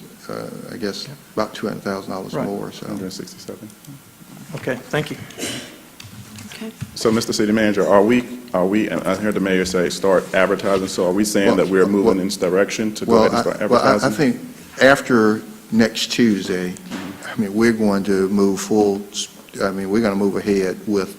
I guess about $200,000 Right. more, so. 167. Okay, thank you. So, Mr. City Manager, are we, and I heard the mayor say, start advertising, so are we saying that we're moving in this direction to go ahead and start advertising? I think after next Tuesday, we're going to move we're going to move ahead with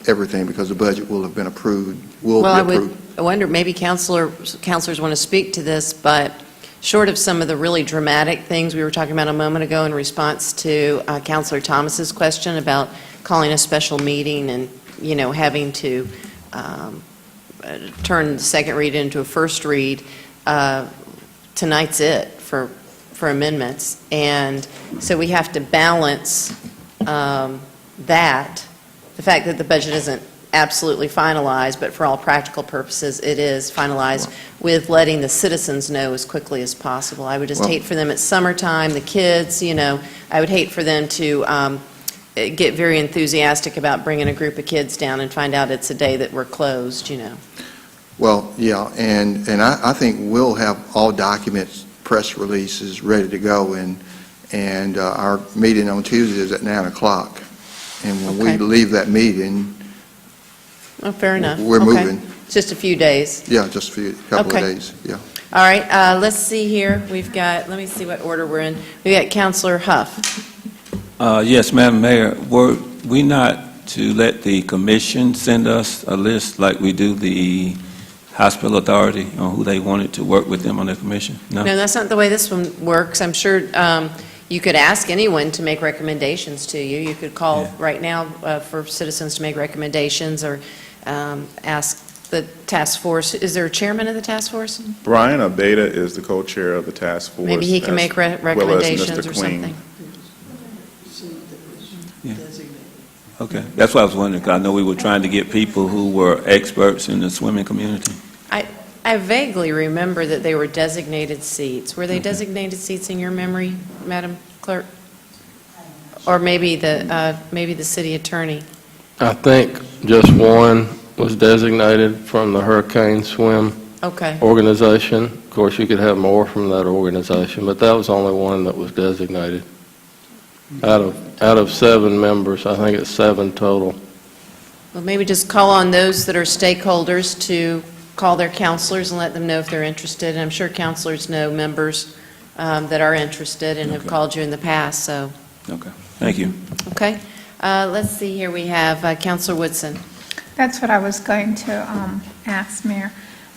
everything because the budget will have been approved, will Well, be approved. I wonder, maybe counselors want to speak to this, but short of some of the really dramatic things we were talking about a moment ago in response to Counselor Thomas's question about calling a special meeting and, having to turn the second read into a first read, tonight's it for amendments. And so we have to balance that, the fact that the budget isn't absolutely finalized, but for all practical purposes, it is finalized, with letting the citizens know as quickly as possible. I would just hate for them, it's summertime, the kids, I would hate for them to get very enthusiastic about bringing a group of kids down and find out it's a day that we're closed, Well, yeah, and I think we'll have all documents, press releases ready to go, and our meeting on Tuesday is at 9 o'clock. And when we Okay. leave that meeting, Oh, fair enough. We're Okay. moving. Just a few days. yeah, just a couple of Okay. days, yeah. All right, let's see here. We've got, let me see what order we're in. We got Counselor Huff. Yes, Madam Mayor, were we not to let the commission send us a list like we do the hospital authority on who they wanted to work with them on their commission? No? No, that's not the way this one works. I'm sure you could ask anyone to make recommendations to you. You could call right now for citizens to make recommendations, or ask the task force. Is there a chairman of the task force? Brian Abeda is the co-chair of the task force. Maybe he can make as well as recommendations Mr. or Queen. something. Okay, that's what I was wondering, because I know we were trying to get people who were experts in the swimming community. I vaguely remember that they were designated seats. Were they designated seats in your memory, Madam Clerk? Or maybe the city attorney? I think just one was designated from the Hurricane Swim Okay. organization. Of course, you could have more from that organization, but that was the only one that was designated. Out of 7 members, I think it's 7 total. Well, maybe just call on those that are stakeholders to call their counselors and let them know if they're interested. And I'm sure counselors know members that are interested and have called you in the past, so, Okay, thank you. okay. Let's see here, we have Counselor Woodson. That's what I was going to ask, Mayor.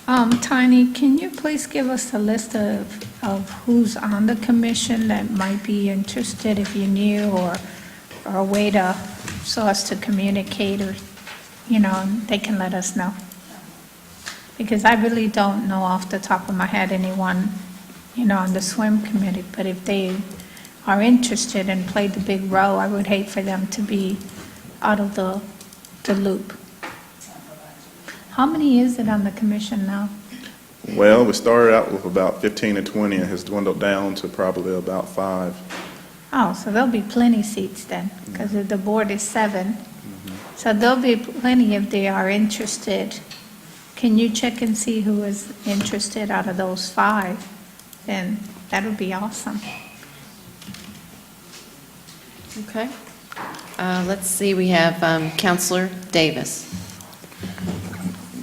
Tiny, can you please give us a list of who's on the commission that might be interested, if you knew, or a way to, so as to communicate, or, they can let us know? Because I really don't know off the top of my head anyone, on the swim committee, but if they are interested and play the big role, I would hate for them to be out of the loop. How many is it on the commission now? Well, we started out with about 15 to 20 and has dwindled down to probably about 5. Oh, so there'll be plenty seats then, because the board is 7. So there'll be plenty if they are interested. Can you check and see who is interested out of those 5? Then that would be awesome. Okay. Let's see, we have Counselor Davis.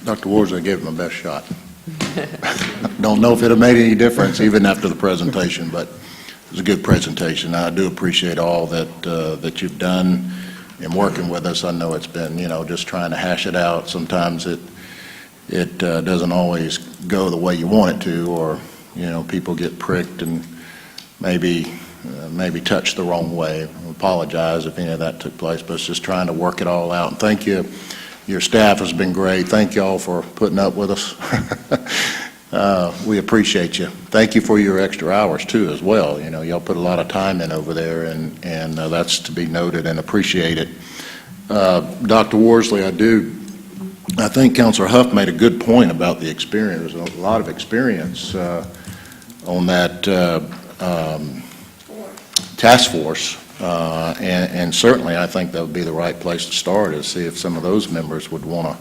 Dr. Worsley gave it my best shot. Don't know if it have made any difference even after the presentation, but it was a good presentation. I do appreciate all that you've done in working with us. I know it's been, just trying to hash it out. Sometimes it doesn't always go the way you want it to, or, people get pricked and maybe touched the wrong way. I apologize if any of that took place, but it's just trying to work it all out. And thank you. Your staff has been great. Thank you all for putting up with us. We appreciate you. Thank you for your extra hours, too, as well. Y'all put a lot of time in over there, and that's to be noted and appreciated. Dr. Worsley, I think Councilor Huff made a good point about the experience. There's a lot of experience on that task force. And certainly, I think that would be the right place to start, is see if some of those members would want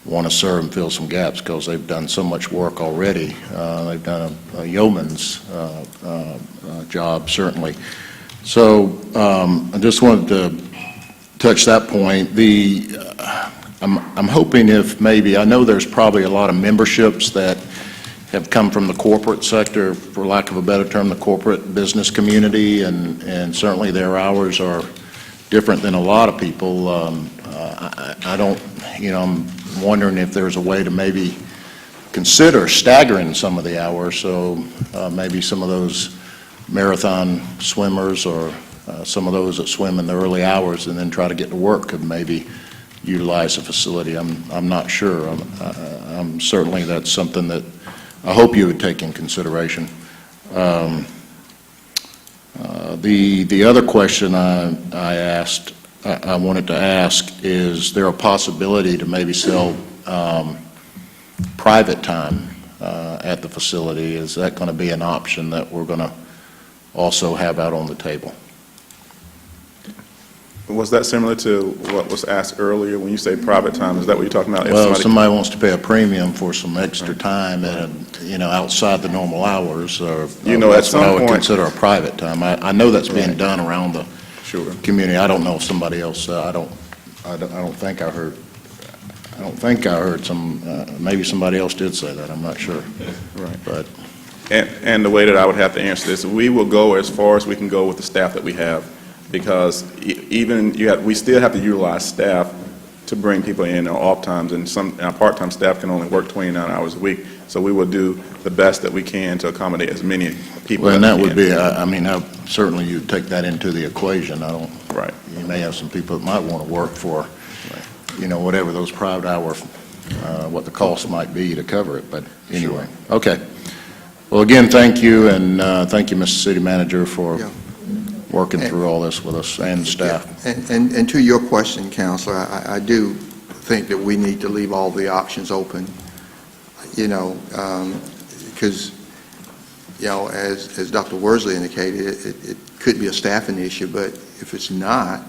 to serve and fill some gaps, because they've done so much work already. They've done a yeoman's job, certainly. So I just wanted to touch that point. I'm hoping if maybe, I know there's probably a lot of memberships that have come from the corporate sector, for lack of a better term, the corporate business community, and certainly their hours are different than a lot of people. I don't, I'm wondering if there's a way to maybe consider staggering some of the hours, so maybe some of those marathon swimmers or some of those that swim in the early hours and then try to get to work could maybe utilize the facility. I'm not sure. I'm certainly, that's something that I hope you would take in consideration. The other question I wanted to ask, is there a possibility to maybe sell private time at the facility? Is that going to be an option that we're going to also have out on the table? Was that similar to what was asked earlier when you say private time? Is that what you're talking about? Well, if somebody wants to pay a premium for some extra time and, outside the normal hours, or at that's some what I would point, consider a private time. I know that's being done around the community. I don't know if somebody else, I don't think I heard some, maybe somebody else did say that, I'm not sure. Right. But And the way that I would have to answer this, we will go as far as we can go with the staff that we have, because we still have to utilize staff to bring people in on off times, and our part-time staff can only work 29 hours a week. So we will do the best that we can to accommodate as many people. Well, and that we would can. be, certainly you take that into the equation. Right. You may have some people that might want to work for, whatever those private hours, what the cost might be to cover it, but anyway. Sure. Okay. Well, again, thank you, and thank you, Mr. City Manager, for working through all this with us and staff. And to your question, Counselor, I do think that we need to leave all the options open, because, as Dr. Worsley indicated, it could be a staffing issue, but if it's not,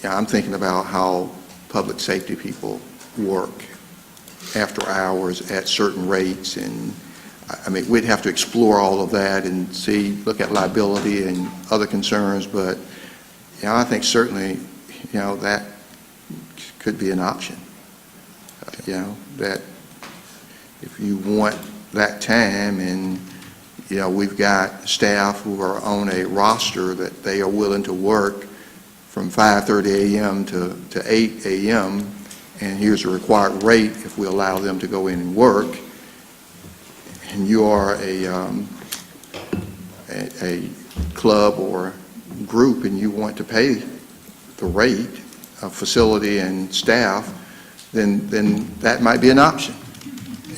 I'm thinking about how public safety people work after hours at certain rates, and we'd have to explore all of that and look at liability and other concerns, but, I think certainly, that could be an option. That if you want that time, and, we've got staff who are on a roster that they are willing to work from 5:30 a.m. to 8 a.m., and here's a required rate if we allow them to go in and work, and you are a club or group and you want to pay the rate of facility and staff, then that might be an option.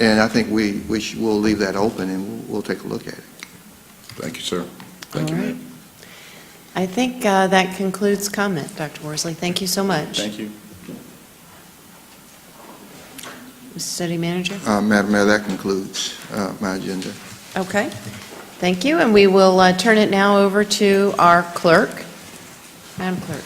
And I think we'll leave that open and we'll take a look at it. Thank you, sir. All right. I think that concludes comment, Dr. Worsley. Thank you so much. Thank you. Mr. City Manager? Madam Mayor, that concludes my agenda. Okay. Thank you, and we will turn it now over to our clerk. Madam Clerk.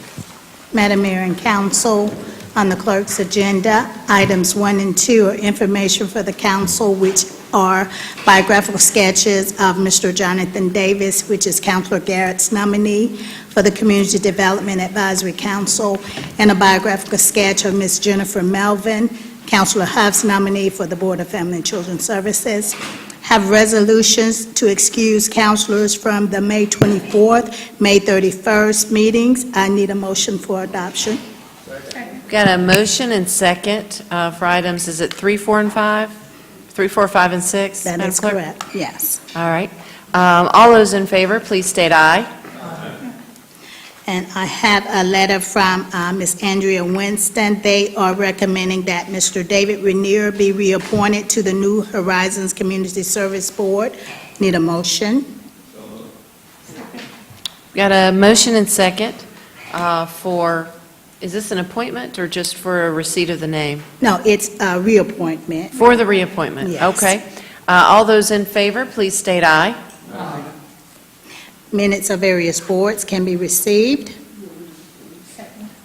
Madam Mayor and Council, on the clerk's agenda, items 1 and 2 are information for the council, which are biographical sketches of Mr. Jonathan Davis, which is Councilor Garrett's nominee for the Community Development Advisory Council, and a biographical sketch of Ms. Jennifer Melvin, Councilor Huff's nominee for the Board of Family and Children Services. Have resolutions to excuse councilors from the May 24th, May 31st meetings. I need a motion for adoption. Got a motion and second for items, is it 3, 4, and 5? 3, 4, 5, and 6? That Madam is Clerk? correct, yes. All right. All those in favor, please state aye. And I have a letter from Ms. Andrea Winston. They are recommending that Mr. David Renier be reappointed to the New Horizons Community Service Board. Need a motion? Got a motion and second for, is this an appointment or just for a receipt of the name? No, it's a reappointment. For the reappointment? Yes. Okay. All those in favor, please state aye. Minutes of various boards can be received.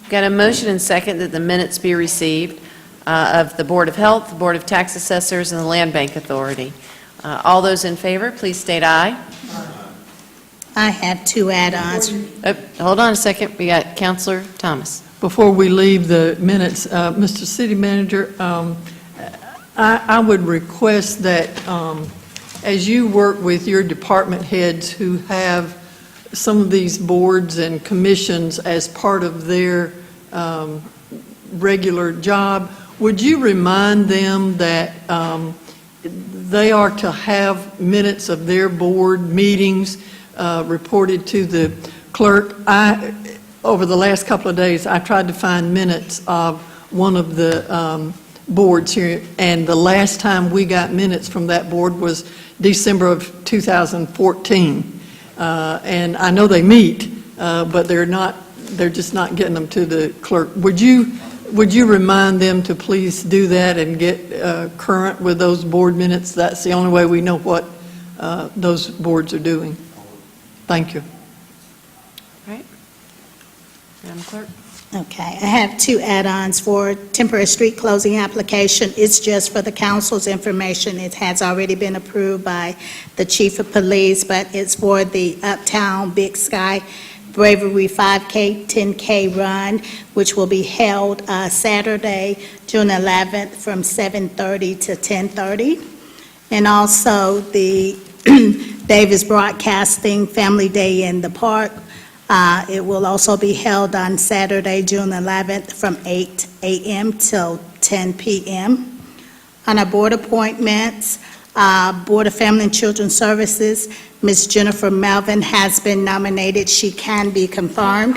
Got a motion and second that the minutes be received of the Board of Health, the Board of Tax Assessors, and the Land Bank Authority. All those in favor, please state aye. I have 2 add-ons. Hold on a second. We got Counselor Thomas. Before we leave the minutes, Mr. City Manager, I would request that as you work with your department heads who have some of these boards and commissions as part of their regular job, would you remind them that they are to have minutes of their board meetings reported to the clerk? Over the last couple of days, I tried to find minutes of one of the boards here, and the last time we got minutes from that board was December of 2014. And I know they meet, but they're just not getting them to the clerk. Would you remind them to please do that and get current with those board minutes? That's the only way we know what those boards are doing. Thank you. All right. Madam Clerk. Okay, I have 2 add-ons for temporary street closing application. It's just for the council's information. It has already been approved by the chief of police, but it's for the Uptown Big Sky Bravery 5K, 10K run, which will be held Saturday, June 11th from 7:30 to 10:30. And also the Davis Broadcasting Family Day in the Park. It will also be held on Saturday, June 11th, from 8 a.m. till 10 p.m. On our board appointments, Board of Family and Children Services, Ms. Jennifer Melvin has been nominated. She can be confirmed.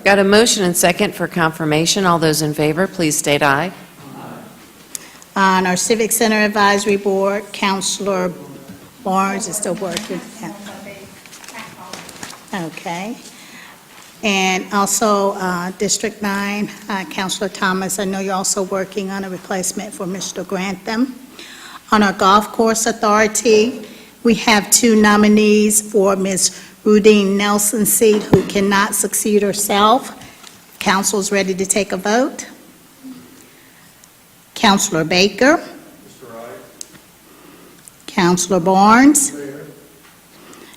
Got a motion and second for confirmation. All those in favor, please state aye. On our Civic Center Advisory Board, Councilor Barnes is still working. Yeah. Okay. And also, District 9, Councilor Thomas, I know you're also working on a replacement for Mr. Grantham. On our Golf Course Authority, we have 2 nominees for Ms. Rudine Nelson seat who cannot succeed herself. Council's ready to take a vote. Councilor Baker. Councilor Barnes.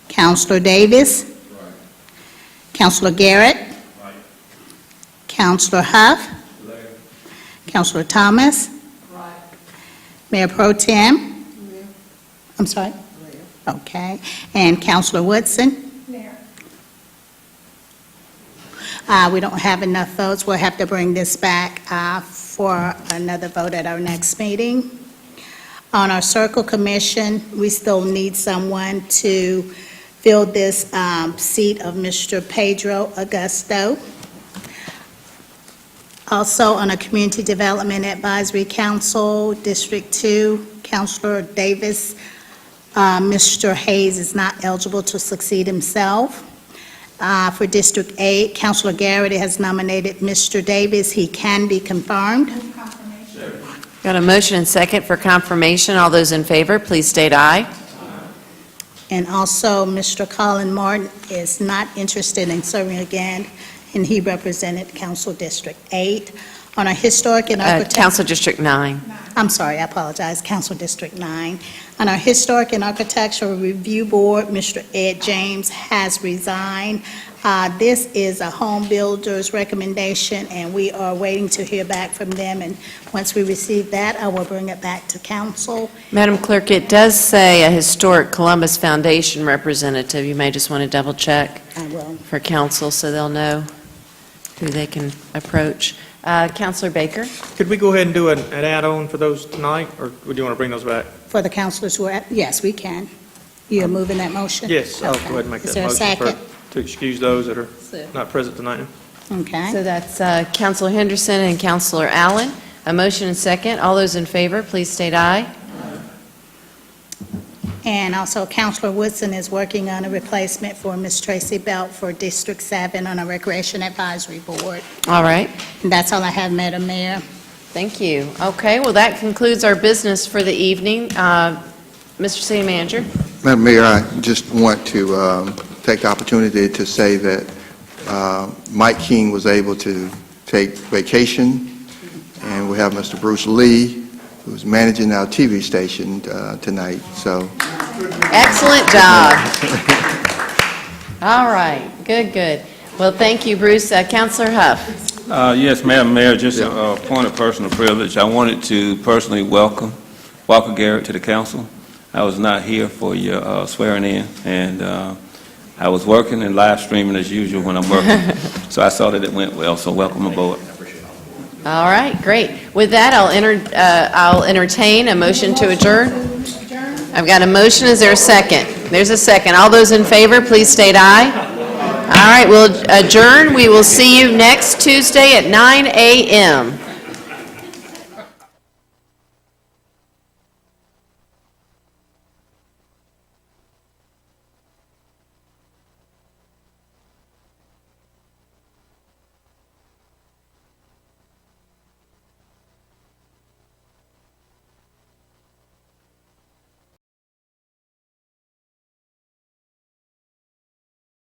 Councilor Davis. Councilor Garrett. Councilor Huff. Councilor Thomas. Mayor Pro Tem. I'm sorry? Okay. And Councilor Woodson. We don't have enough votes. We'll have to bring this back for another vote at our next meeting. On our Circle Commission, we still need someone to fill this seat of Mr. Pedro Augusto. Also, on a Community Development Advisory Council, District 2, Councilor Davis, Mr. Hayes is not eligible to succeed himself. For District 8, Councilor Garrett has nominated Mr. Davis. He can be confirmed. Got a motion and second for confirmation. All those in favor, please state aye. And also, Mr. Colin Martin is not interested in serving again, and he represented Council District 8. On our Historic and Architectural... Council District 9. I'm sorry, I apologize, Council District 9. On our Historic and Architectural Review Board, Mr. Ed James has resigned. This is a home builder's recommendation, and we are waiting to hear back from them, and once we receive that, I will bring it back to council. Madam Clerk, it does say a Historic Columbus Foundation representative. You may just want to double-check I will. for council so they'll know who they can approach. Councilor Baker? Could we go ahead and do an add-on for those tonight, or would you want to bring those back? For the councilors who are at, yes, we can. You're moving that motion? Yes, I'll Okay. go ahead and make Is that there a motion second? to excuse those that are not present tonight. Okay. So that's Councilor Henderson and Councilor Allen. A motion and second. All those in favor, please state aye. And also, Councilor Woodson is working on a replacement for Ms. Tracy Belt for District 7 on a Recreation Advisory Board. All right. And that's all I have, Madam Mayor. Thank you. Okay, well, that concludes our business for the evening. Mr. City Manager? Madam Mayor, I just want to take the opportunity to say that Mike King was able to take vacation, and we have Mr. Bruce Lee, who's managing our TV station tonight, so... Excellent job. All right, good, good. Well, thank you, Bruce. Councilor Huff? Yes, Madam Mayor, just a point of personal privilege. I wanted to personally welcome Walker Garrett to the council. I was not here for your swearing in, and I was working and live streaming as usual when I'm working, so I saw that it went well, so welcome aboard. All right, great. With that, I'll entertain a motion to adjourn. I've got a motion. Is there a second? There's a second. All those in favor, please state aye. All right, we'll adjourn. We will see you next Tuesday at 9 a.m.